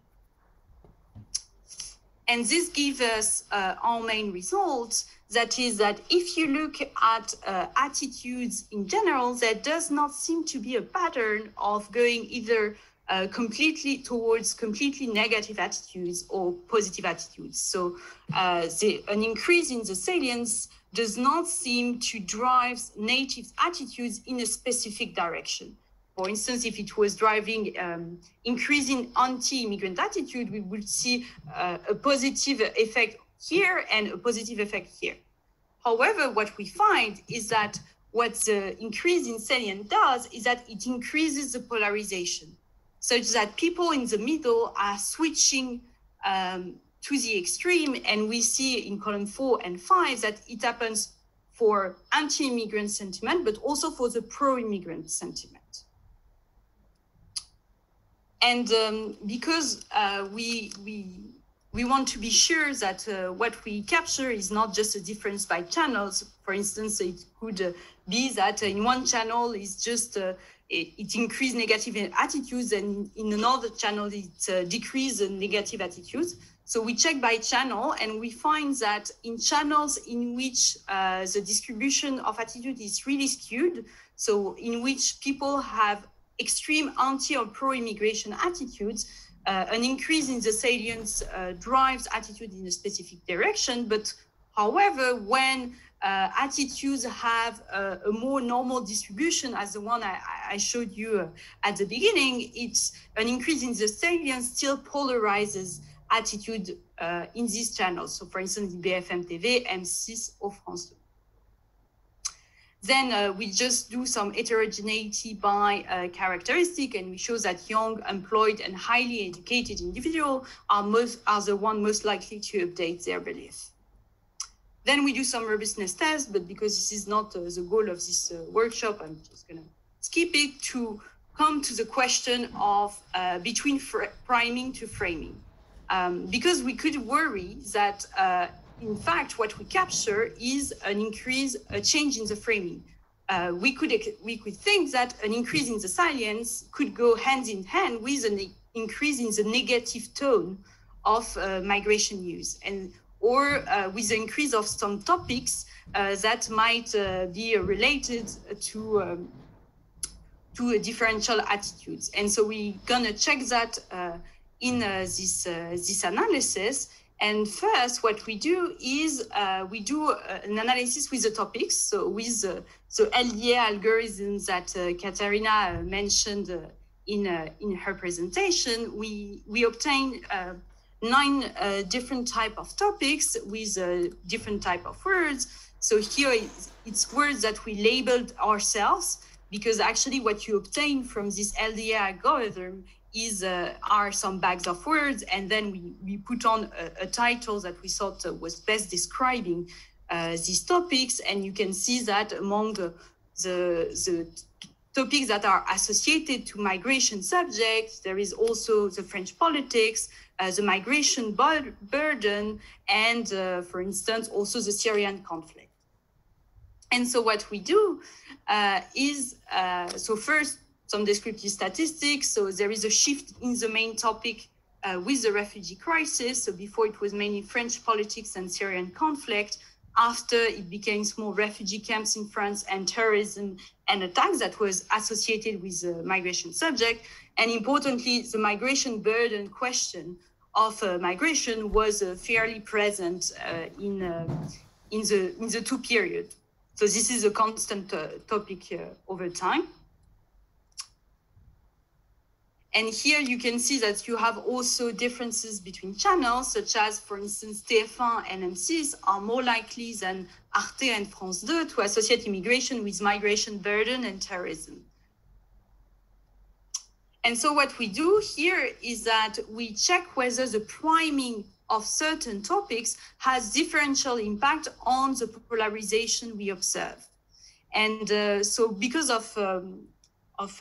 And this gives us our main results. That is that if you look at attitudes in general, there does not seem to be a pattern of going either completely towards completely negative attitudes or positive attitudes. So an increase in the salience does not seem to drive native attitudes in a specific direction. For instance, if it was driving increasing anti-immigrant attitude, we would see a positive effect here and a positive effect here. However, what we find is that what the increase in salience does is that it increases the polarization, such that people in the middle are switching to the extreme. And we see in column 4 and 5 that it happens for anti-immigrant sentiment, but also for the pro-immigrant sentiment. And because we want to be sure that what we capture is not just a difference by channels. For instance, it could be that in one channel is just it increased negative attitudes, and in another channel it decreased negative attitudes. So we check by channel, and we find that in channels in which the distribution of attitude is really skewed, so in which people have extreme anti or pro-immigration attitudes, an increase in the salience drives attitude in a specific direction. But however, when attitudes have a more normal distribution, as the one I showed you at the beginning, it's an increase in the salience still polarizes attitude in these channels. So for instance, BFM TV, M6 or France 2. Then we just do some heterogeneity by characteristic, and we show that young, employed, and highly educated individuals are the one most likely to update their belief. Then we do some robustness tests, but because this is not the goal of this workshop, I'm just going to skip it to come to the question of between priming to framing. Because we could worry that in fact, what we capture is an increase, a change in the framing. We could think that an increase in the salience could go hand in hand with an increase in the negative tone of migration news, or with the increase of some topics that might be related to differential attitudes. And so we're gonna check that in this analysis. And first, what we do is we do an analysis with the topics. So with the LDA algorithm that Katarina mentioned in her presentation, we obtain 9 different type of topics with different type of words. So here it's words that we labeled ourselves, because actually what you obtain from this LDA algorithm are some bags of words, and then we put on a title that we thought was best describing these topics. And you can see that among the topics that are associated to migration subjects, there is also the French politics, the migration burden, and for instance, also the Syrian conflict. And so what we do is, so first, some descriptive statistics. So there is a shift in the main topic with the refugee crisis. So before it was mainly French politics and Syrian conflict. After it became more refugee camps in France and terrorism and attacks that was associated with the migration subject. And importantly, the migration burden question of migration was fairly present in the 2 periods. So this is a constant topic over time. And here you can see that you have also differences between channels, such as, for instance, TF1 and M6 are more likely than Arte and France 2 to associate immigration with migration burden and terrorism. And so what we do here is that we check whether the priming of certain topics has differential impact on the polarization we observe. And so because of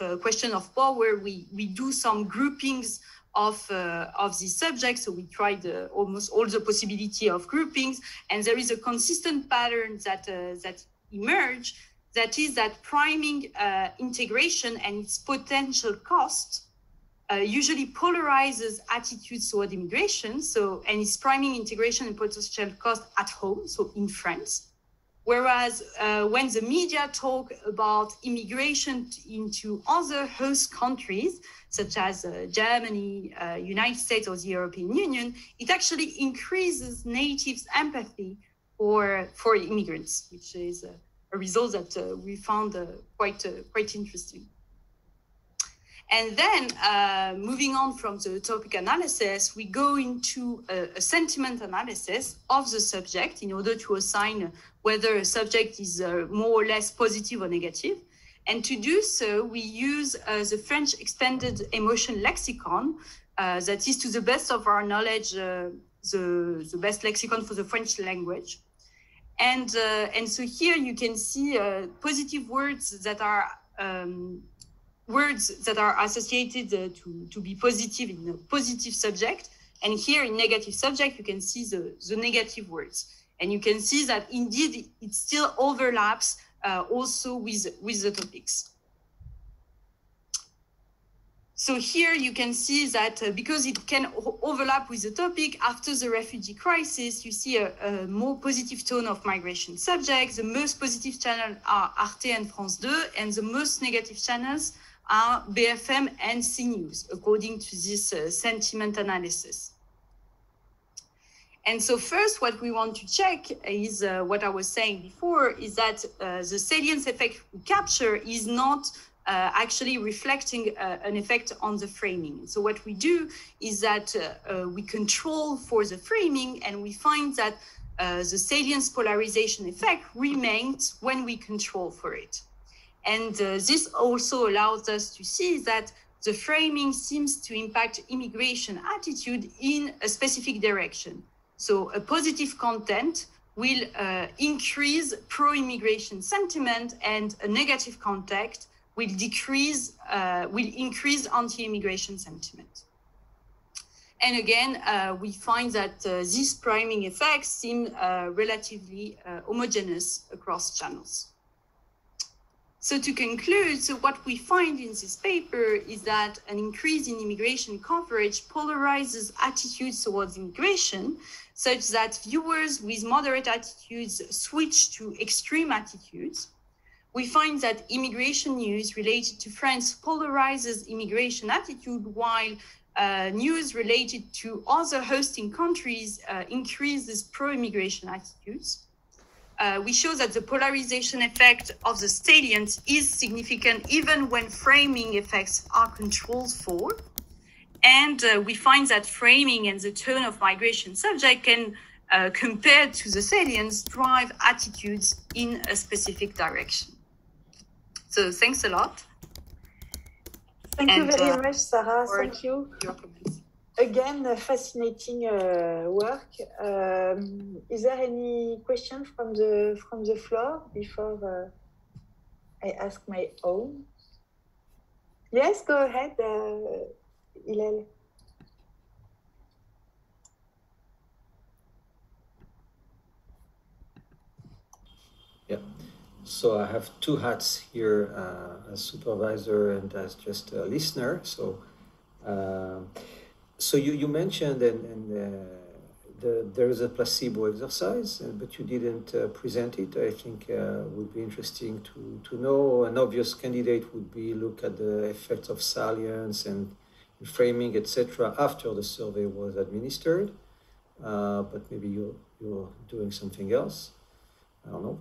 a question of power, we do some groupings of these subjects. So we tried almost all the possibility of groupings, and there is a consistent pattern that emerge. That is that priming integration and its potential cost usually polarizes attitudes toward immigration. So, and it's priming integration and potential cost at home, so in France. Whereas when the media talk about immigration into other host countries, such as Germany, United States, or the European Union, it actually increases natives' empathy for immigrants, which is a result that we found quite interesting. And then moving on from the topic analysis, we go into a sentiment analysis of the subject in order to assign whether a subject is more or less positive or negative. And to do so, we use the French Extended Emotion Lexicon, that is, to the best of our knowledge, the best lexicon for the French language. And so here you can see positive words that are associated to be positive in a positive subject. And here in negative subject, you can see the negative words. And you can see that indeed it still overlaps also with the topics. So here you can see that because it can overlap with the topic, after the refugee crisis, you see a more positive tone of migration subjects. The most positive channels are Arte and France 2, and the most negative channels are BFM and CNews, according to this sentiment analysis. And so first, what we want to check is what I was saying before, is that the salience effect we capture is not actually reflecting an effect on the framing. So what we do is that we control for the framing, and we find that the salience polarization effect remains when we control for it. And this also allows us to see that the framing seems to impact immigration attitude in a specific direction. So a positive content will increase pro-immigration sentiment, and a negative content will increase anti-immigration sentiment. And again, we find that these priming effects seem relatively homogeneous across channels. So to conclude, so what we find in this paper is that an increase in immigration coverage polarizes attitudes towards immigration, such that viewers with moderate attitudes switch to extreme attitudes. We find that immigration news related to France polarizes immigration attitude, while news related to other hosting countries increases pro-immigration attitudes. We show that the polarization effect of the salience is significant even when framing effects are controlled for. And we find that framing and the tone of migration subject can, compared to the salience, drive attitudes in a specific direction. So thanks a lot. Thank you very much, Sarah. Thank you. Your comments. Again, fascinating work. Is there any question from the floor before I ask my own? Yes, go ahead, Hillel. Yeah. So I have two hats here, as supervisor and as just a listener. So. So you mentioned there is a placebo exercise, but you didn't present it. I think would be interesting to know. An obvious candidate would be look at the effects of salience and framing, etc. after the survey was administered. But maybe you're doing something else. I don't know.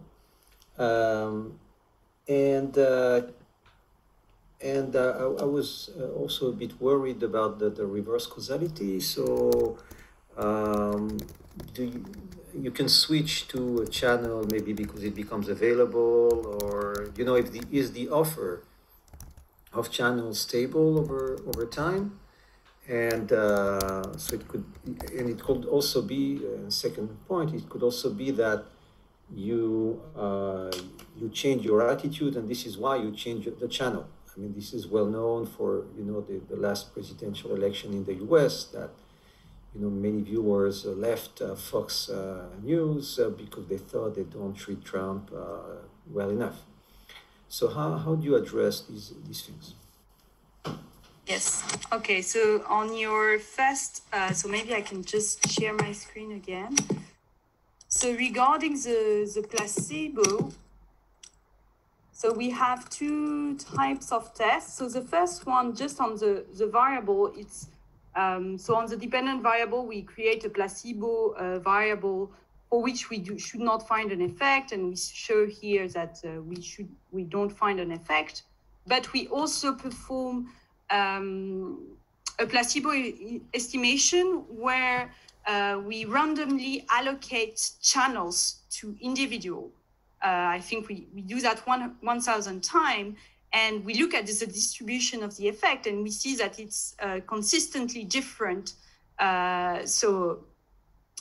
And I was also a bit worried about the reverse causality. So you can switch to a channel maybe because it becomes available, or if is the offer of channels stable over time, and so it could also be second point. It could also be that you change your attitude, and this is why you change the channel. I mean, this is well known for, you know, the last presidential election in the US, that, you know, many viewers left Fox News because they thought they don't treat Trump well enough. So how do you address these things? Yes. Okay. So on your first, so maybe I can just share my screen again. So regarding the placebo, so we have two types of tests. So the first one, just on the variable, it's so on the dependent variable, we create a placebo variable for which we should not find an effect, and we show here that we don't find an effect. But we also perform a placebo estimation where we randomly allocate channels to individual. I think we do that 1,000 times, and we look at the distribution of the effect, and we see that it's consistently different. So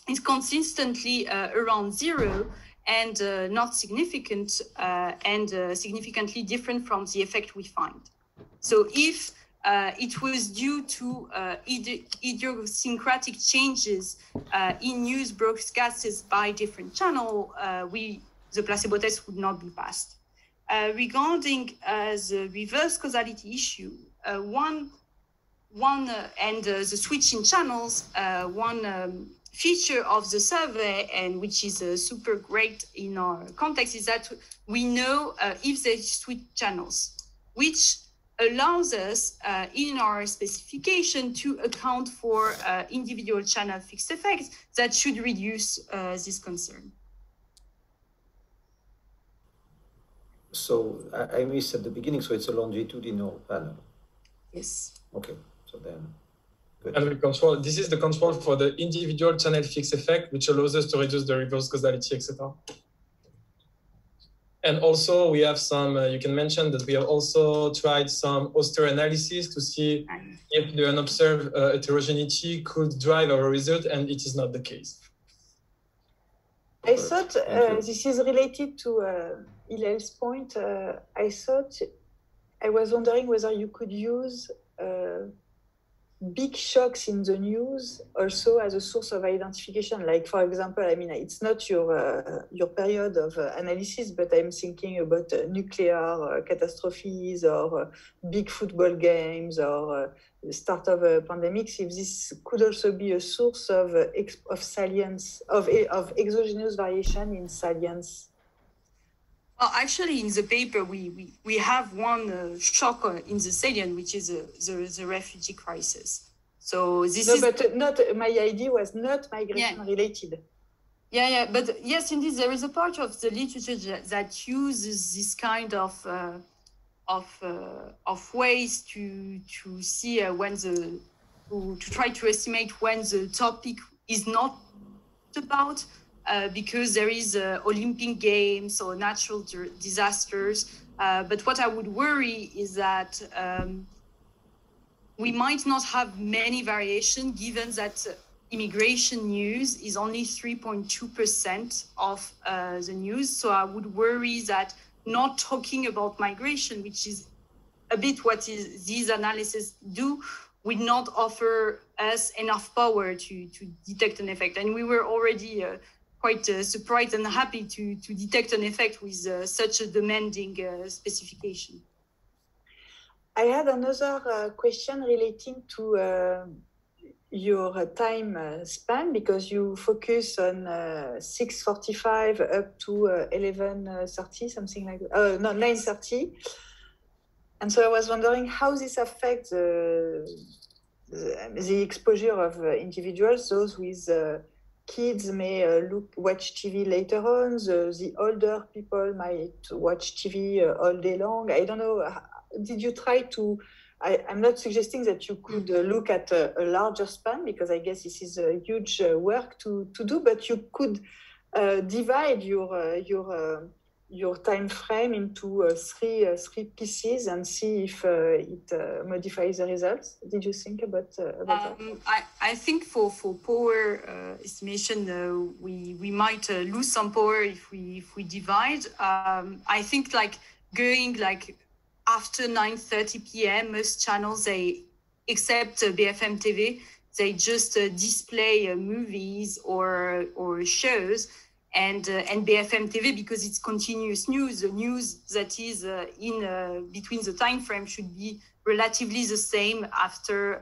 it's consistently around 0 and not significant, and significantly different from the effect we find. So if it was due to idiosyncratic changes in news broadcasts by different channels, the placebo test would not be passed. Regarding the reverse causality issue, and the switch in channels, one feature of the survey, and which is super great in our context, is that we know if they switch channels, which allows us in our specification to account for individual channel fixed effects that should reduce this concern. So I missed at the beginning, so it's a longitudinal panel. Yes. Okay, so then. Good. And we control, this is the control for the individual channel fixed effect, which allows us to reduce the reverse causality, etc. And also we have some, you can mention that we have also tried some Oster analysis to see if the unobserved heterogeneity could drive our result, and it is not the case. I thought this is related to Hillel's point. I was wondering whether you could use big shocks in the news also as a source of identification. Like, for example, I mean, it's not your period of analysis, but I'm thinking about nuclear catastrophes or big football games or the start of a pandemic. If this could also be a source of salience, of exogenous variation in salience. Well, actually, in the paper, we have one shock in the salient, which is the refugee crisis. So this is... but not, my idea was not migration related. Yeah, but yes, indeed, there is a part of the literature that uses this kind of ways to see when to try to estimate when the topic is not about. Because there is Olympic Games or natural disasters. But what I would worry is that we might not have many variation, given that immigration news is only 3.2% of the news. So I would worry that not talking about migration, which is a bit what these analyses do, would not offer us enough power to detect an effect. And we were already quite surprised and happy to detect an effect with such a demanding specification. I had another question relating to your time span, because you focus on 6:45 up to 11:30, something like that. No, 9:30. And so I was wondering how this affects the exposure of individuals. Those with kids may watch TV later on. The older people might watch TV all day long. I don't know. Did you try to... I'm not suggesting that you could look at a larger span, because I guess this is a huge work to do, but you could divide your your time frame into three pieces and see if it modifies the results. Did you think about that? I think for power estimation, we might lose some power if we divide. I think like going like after 9:30 p.m. most channels, they except BFM TV, they just display movies or shows. And BFM TV, because it's continuous news, the news that is in between the time frame should be relatively the same after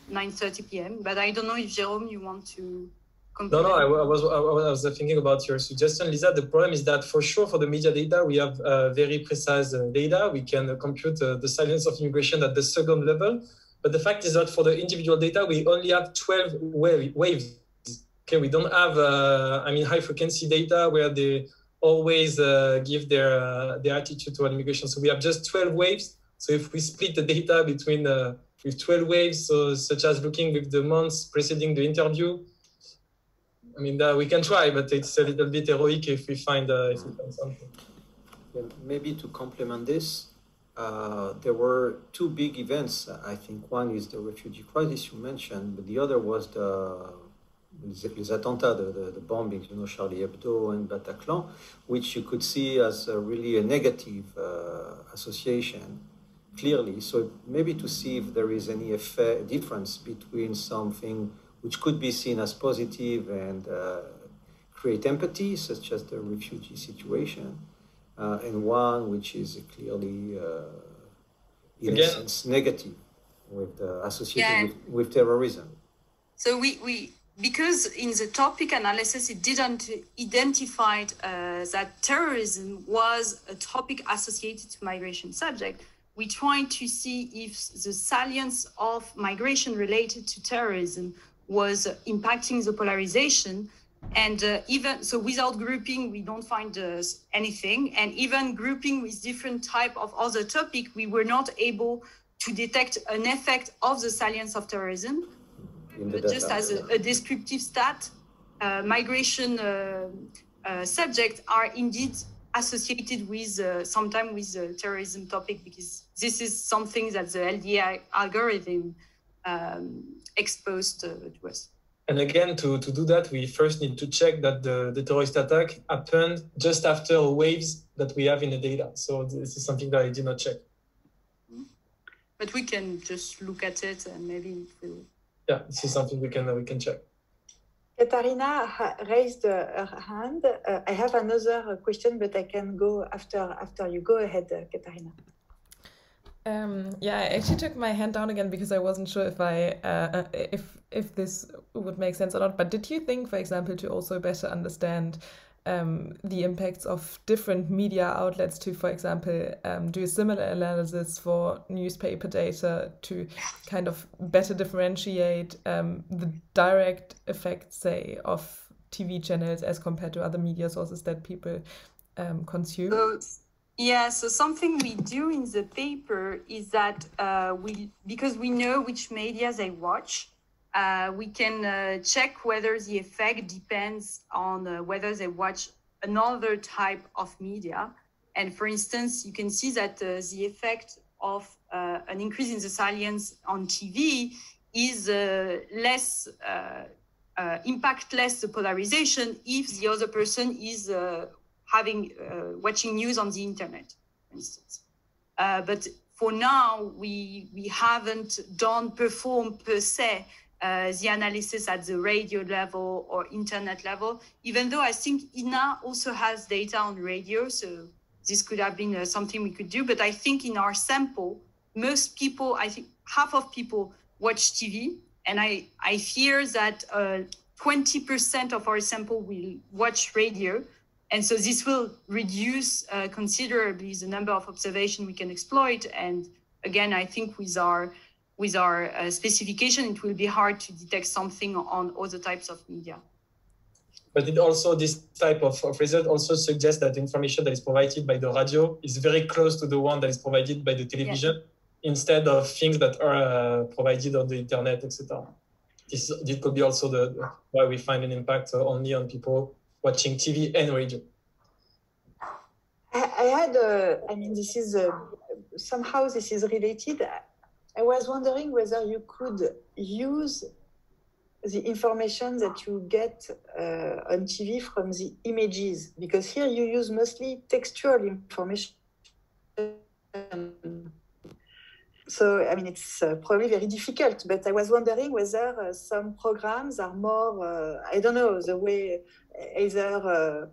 9:30 p.m. But I don't know if Jérôme, you want to compare. No, I was thinking about your suggestion, Lisa. The problem is that for sure for the media data, we have very precise data. We can compute the salience of immigration at the second level. But the fact is that for the individual data, we only have 12 waves. Okay, we don't have, high frequency data where they always give their attitude toward immigration. So we have just 12 waves. So if we split the data between with 12 waves, so such as looking with the months preceding the interview, we can try, but it's a little bit heroic if we find something. Yeah, maybe to complement this, there were two big events. I think one is the refugee crisis you mentioned, but the other was les attentats, the bombings, Charlie Hebdo and Bataclan, which you could see as really a negative association, clearly. So maybe to see if there is any difference between something which could be seen as positive and create empathy, such as the refugee situation, and one which is clearly, in a sense, negative, associated with terrorism. So because in the topic analysis, it didn't identify that terrorism was a topic associated to migration subject. We tried to see if the salience of migration related to terrorism was impacting the polarization. And even so, without grouping, we don't find anything. And even grouping with different type of other topic, we were not able to detect an effect of the salience of terrorism. But just as a descriptive stat, migration subjects are indeed associated with sometimes with the terrorism topic, because this is something that the LDA algorithm exposed to us. And again, to do that, we first need to check that the terrorist attack happened just after waves that we have in the data. So this is something that I did not check. But we can just look at it and maybe it will. Yeah, this is something we can check. Katarina raised her hand. I have another question, but I can go after you. Go ahead, Katarina. I actually took my hand down again because I wasn't sure if this would make sense or not. But did you think, for example, to also better understand the impacts of different media outlets to, for example, do a similar analysis for newspaper data to kind of better differentiate the direct effects, say, of TV channels as compared to other media sources that people consume? So something we do in the paper is that because we know which media they watch, we can check whether the effect depends on whether they watch another type of media. And for instance, you can see that the effect of an increase in the salience on TV is impact less the polarization if the other person is watching news on the internet, for instance. But for now, we haven't performed per se the analysis at the radio level or internet level, even though I think INA also has data on radio, so this could have been something we could do. But I think in our sample, most people, I think half of people watch TV, and I fear that 20% of our sample will watch radio. And so this will reduce considerably the number of observations we can exploit. And again, I think with our specification, it will be hard to detect something on other types of media. But it also, this type of result also suggests that the information that is provided by the radio is very close to the one that is provided by the television, instead of things that are provided on the internet, etc. This could be also why we find an impact only on people watching TV and radio. I had, I mean, this is somehow this is related. I was wondering whether you could use the information that you get on TV from the images, because here you use mostly textual information. So, I mean, it's probably very difficult, but I was wondering whether some programs are more, I don't know, the way either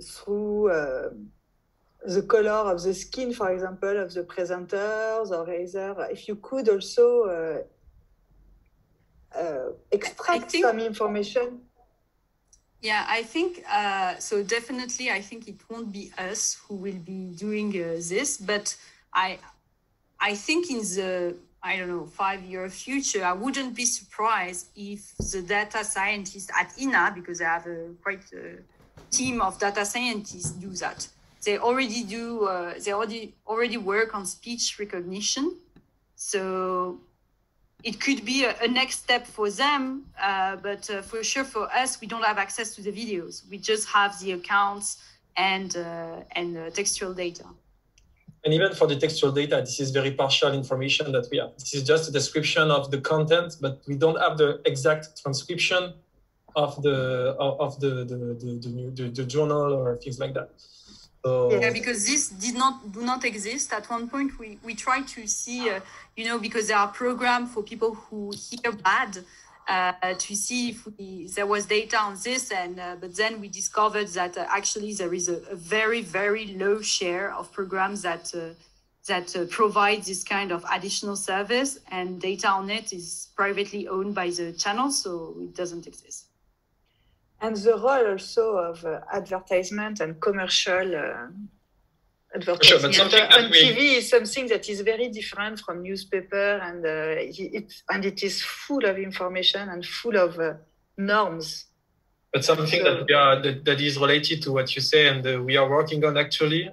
through the color of the skin, for example, of the presenters, or either if you could also extract some information. Yeah, I think, so definitely, I think it won't be us who will be doing this, but I think in the, I don't know, 5-year future, I wouldn't be surprised if the data scientists at INA, because I have quite a team of data scientists, do that. They already do, they already work on speech recognition. So it could be a next step for them, but for sure for us, we don't have access to the videos. We just have the accounts and textual data. And even for the textual data, this is very partial information that we have. This is just a description of the content, but we don't have the exact transcription of the journal or things like that. So, yeah, because this do not exist. At one point, we tried to see, you know, because there are programs for people who hear bad, to see if there was data on this, and but then we discovered that actually there is a very, very low share of programs that provide this kind of additional service, and data on it is privately owned by the channel, so it doesn't exist. And the role also of advertisement and commercial advertisement sure, on TV is something that is very different from newspaper, and it is full of information and full of norms. But something that is related to what you say, and we are working on actually.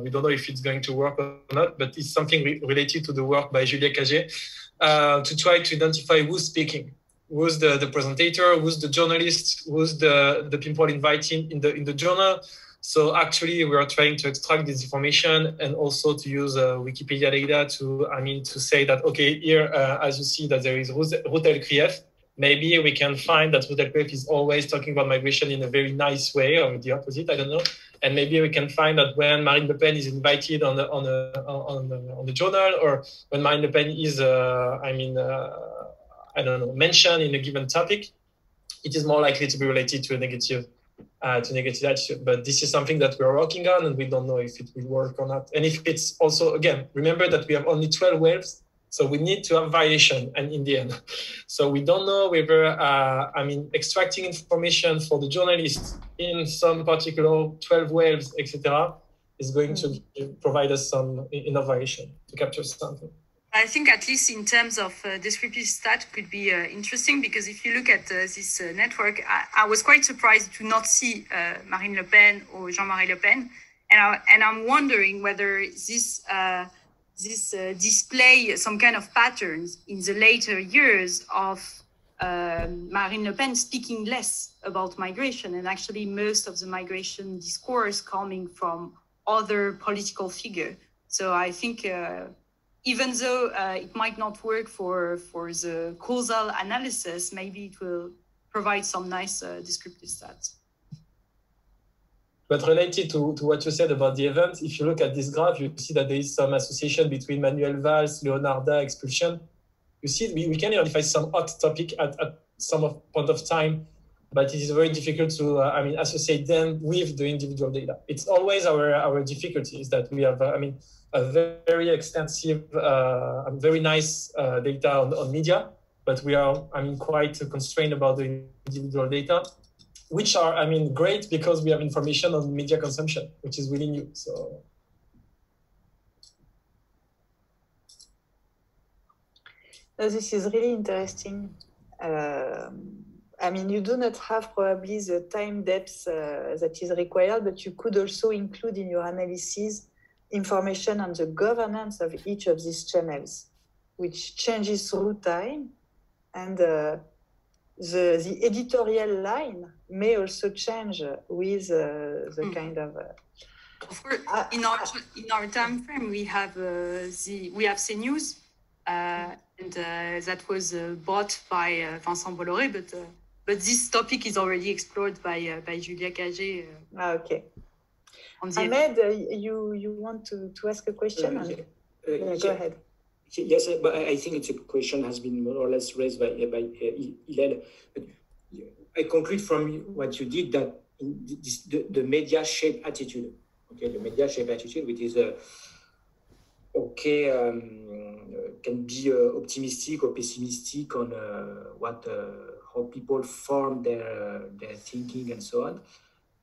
We don't know if it's going to work or not, but it's something related to the work by Julia Cagé to try to identify who's speaking. Who's the presenter, who's the journalist, who's the people invited in the journal. So actually, we are trying to extract this information and also to use Wikipedia data to say that, okay, here, as you see that there is Routel Krief, maybe we can find that Routel Krief is always talking about migration in a very nice way, or the opposite, I don't know. And maybe we can find that when Marine Le Pen is invited on the journal, or when Marine Le Pen is, I don't know, mentioned in a given topic, it is more likely to be related to a negative attitude. But this is something that we are working on, and we don't know if it will work or not. And if it's also, again, remember that we have only 12 waves, so we need to have variation, and in the end. So we don't know whether, extracting information for the journalists in some particular 12 waves, etc., is going to provide us some enough variation to capture something. I think at least in terms of descriptive stat could be interesting, because if you look at this network, I was quite surprised to not see Marine Le Pen or Jean-Marie Le Pen, and I'm wondering whether this display some kind of patterns in the later years of Marine Le Pen speaking less about migration, and actually most of the migration discourse coming from other political figures. So I think even though it might not work for the causal analysis, maybe it will provide some nice descriptive stats. But related to what you said about the event, if you look at this graph, you see that there is some association between Manuel Valls, Leonarda, expulsion. You see, we can identify some hot topic at some point of time, but it is very difficult to associate them with the individual data. It's always our difficulty is that we have a very extensive, very nice data on media, but we are quite constrained about the individual data, which are great because we have information on media consumption, which is really new. So. This is really interesting. You do not have probably the time depth that is required, but you could also include in your analysis information on the governance of each of these channels, which changes through time, and the editorial line may also change with the kind of Of course, in our time frame, we have CNews, and that was bought by Vincent Bolloré, but this topic is already explored by Julia Cagé. Okay. Ahmed, you want to ask a question? Go ahead. Yes, but I think it's a question has been more or less raised by Hillel. I conclude from what you did that the media shape attitude, okay, the media shape attitude, which is can be optimistic or pessimistic on how people form their thinking and so on.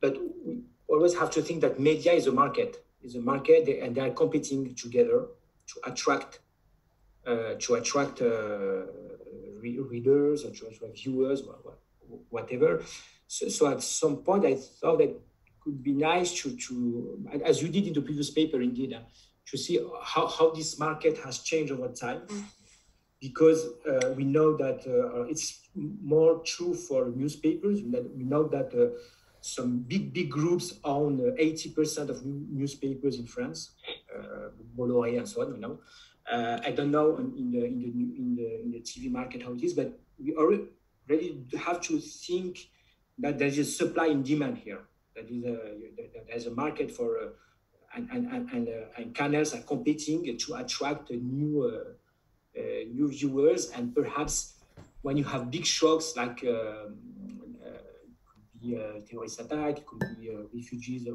But we always have to think that media is a market, and they are competing together to attract readers or to attract viewers, or whatever. So at some point, I thought that it could be nice to as you did in the previous paper, indeed, to see how this market has changed over time. Because we know that it's more true for newspapers. We know that some big groups own 80% of newspapers in France, Bolloré and so on. You know, I don't know in the TV market how it is, but we already have to think that there is a supply and demand here. That is there's a market for and channels are competing to attract new viewers, and perhaps when you have big shocks like could be terrorist attack, it could be refugees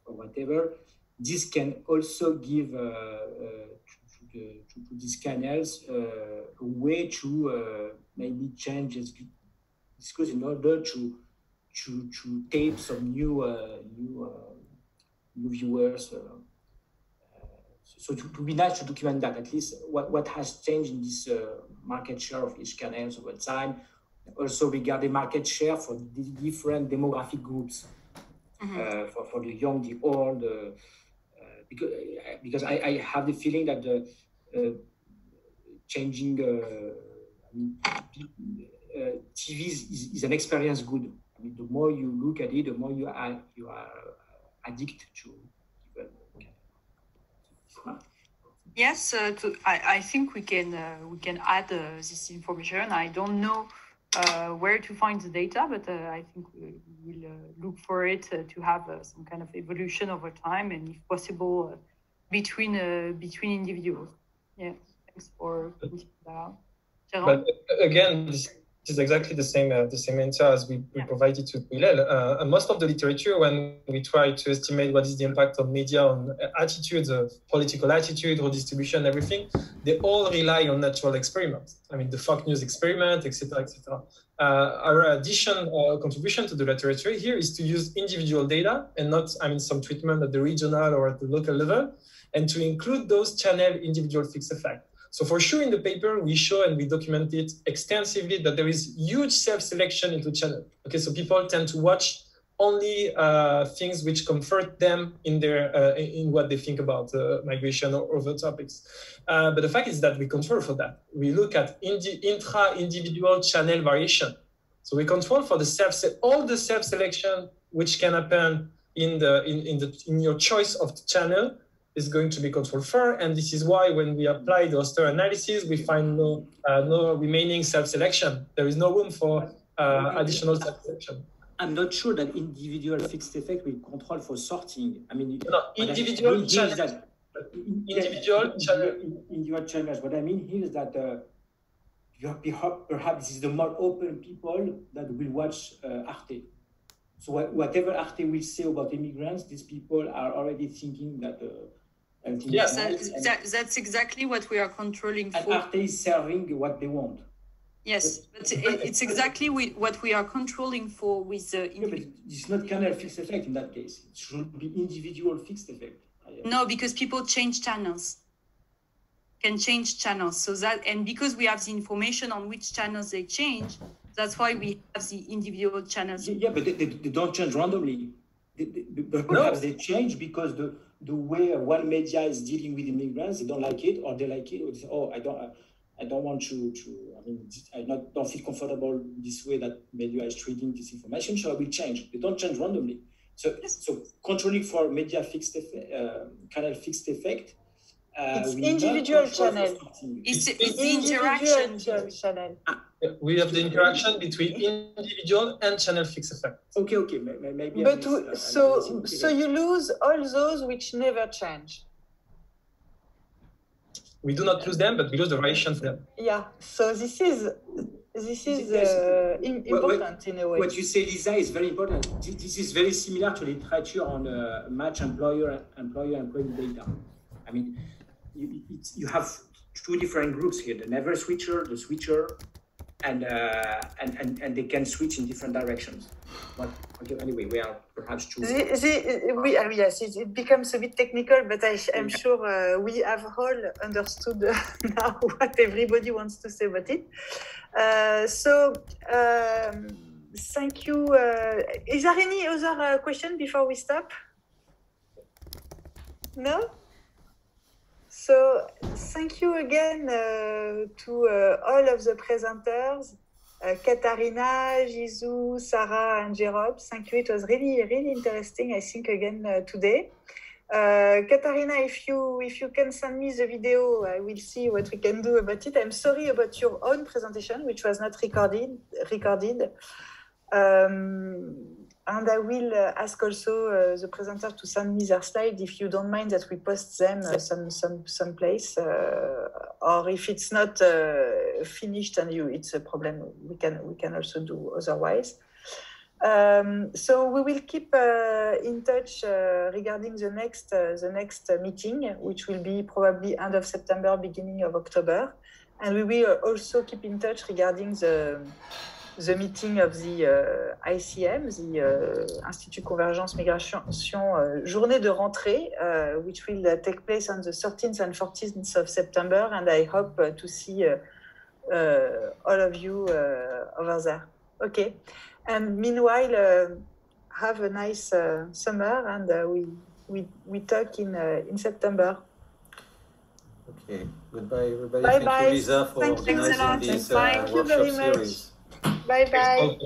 or whatever, this can also give to these channels a way to maybe change this discourse in order to tape some new viewers. So to be nice to document that, at least what has changed in this market share of each channel over time. Also regarding market share for the different demographic groups, for the young, the old, because I have the feeling that the changing TV is an experience good. I mean, the more you look at it, the more you are addicted to. Yes, I think we can add this information. I don't know where to find the data, but I think we will look for it to have some kind of evolution over time, and if possible, between individuals. Yeah, thanks for pointing that out. But again, this is exactly the same answer as we provided to Hillel. Most of the literature, when we try to estimate what is the impact of media on attitudes, political attitude, redistribution, everything, they all rely on natural experiments. I mean, the Fox News experiment, etc., etc. Our contribution to the literature here is to use individual data and not, some treatment at the regional or at the local level, and to include those channel individual fixed effect. So for sure, in the paper, we show and we document it extensively that there is huge self-selection into channel. Okay, so people tend to watch only things which comfort them in their in what they think about migration or other topics. But the fact is that we control for that. We look at intra-individual channel variation. So we control for all the self-selection which can happen in your choice of the channel is going to be controlled for, and this is why when we apply the Oster analysis, we find no remaining self-selection. There is no room for additional self-selection. I'm not sure that individual fixed effect will control for sorting. I mean, individual channels. Individual channels. What I mean here is that perhaps this is the more open people that will watch Arte. So whatever Arte will say about immigrants, these people are already thinking that. Yes, that's exactly what we are controlling and for. Arte is serving what they want. Yes, but it's exactly what we are controlling for with the. But it's not channel fixed effect in that case. It should be individual fixed effect. No, because people change channels. Can change channels, so that, and because we have the information on which channels they change, that's why we have the individual channels. Yeah, but they don't change randomly. Perhaps they change because the way one media is dealing with immigrants, they don't like it, or they like it, or they say, oh, I don't want to. I don't feel comfortable this way that media is treating this information, so I will change. They don't change randomly. So controlling for media fixed effect, canal fixed effect. It's individual channel. It's the interaction channel. We have the interaction between individual and channel fixed effect. Okay, maybe. But so you lose all those which never change. We do not lose them, but we lose the variation of them. Yeah. So this is important in a way. What you say, Lisa, is very important. This is very similar to literature on match employer-employee data. I mean, you have two different groups here: the never switcher, the switcher, and they can switch in different directions. But okay, anyway, we are perhaps too. Yes, it becomes a bit technical, but I'm sure we have all understood now what everybody wants to say about it. Thank you. Is there any other question before we stop? No? So thank you again to all of the presenters, Katharina, Jisoo, Sarah, and Jérôme. Thank you. It was really, really interesting, I think, again today. Katharina, if you can send me the video, I will see what we can do about it. I'm sorry about your own presentation, which was not recorded. And I will ask also the presenter to send me their slides if you don't mind that we post them some place, or if it's not finished and it's a problem, we can also do otherwise. So we will keep in touch regarding the next meeting, which will be probably end of September, beginning of October, and we will also keep in touch regarding the meeting of the ICM, the Institut Convergences Migrations, journée de rentrée, which will take place on the 13th and 14th of September, and I hope to see all of you over there. Okay, and meanwhile, have a nice summer, and we talk in September. Okay, goodbye everybody. Bye Thank bye. you, Lisa, for Thanks a lot. organizing this Thank you workshop very much. series. Bye bye.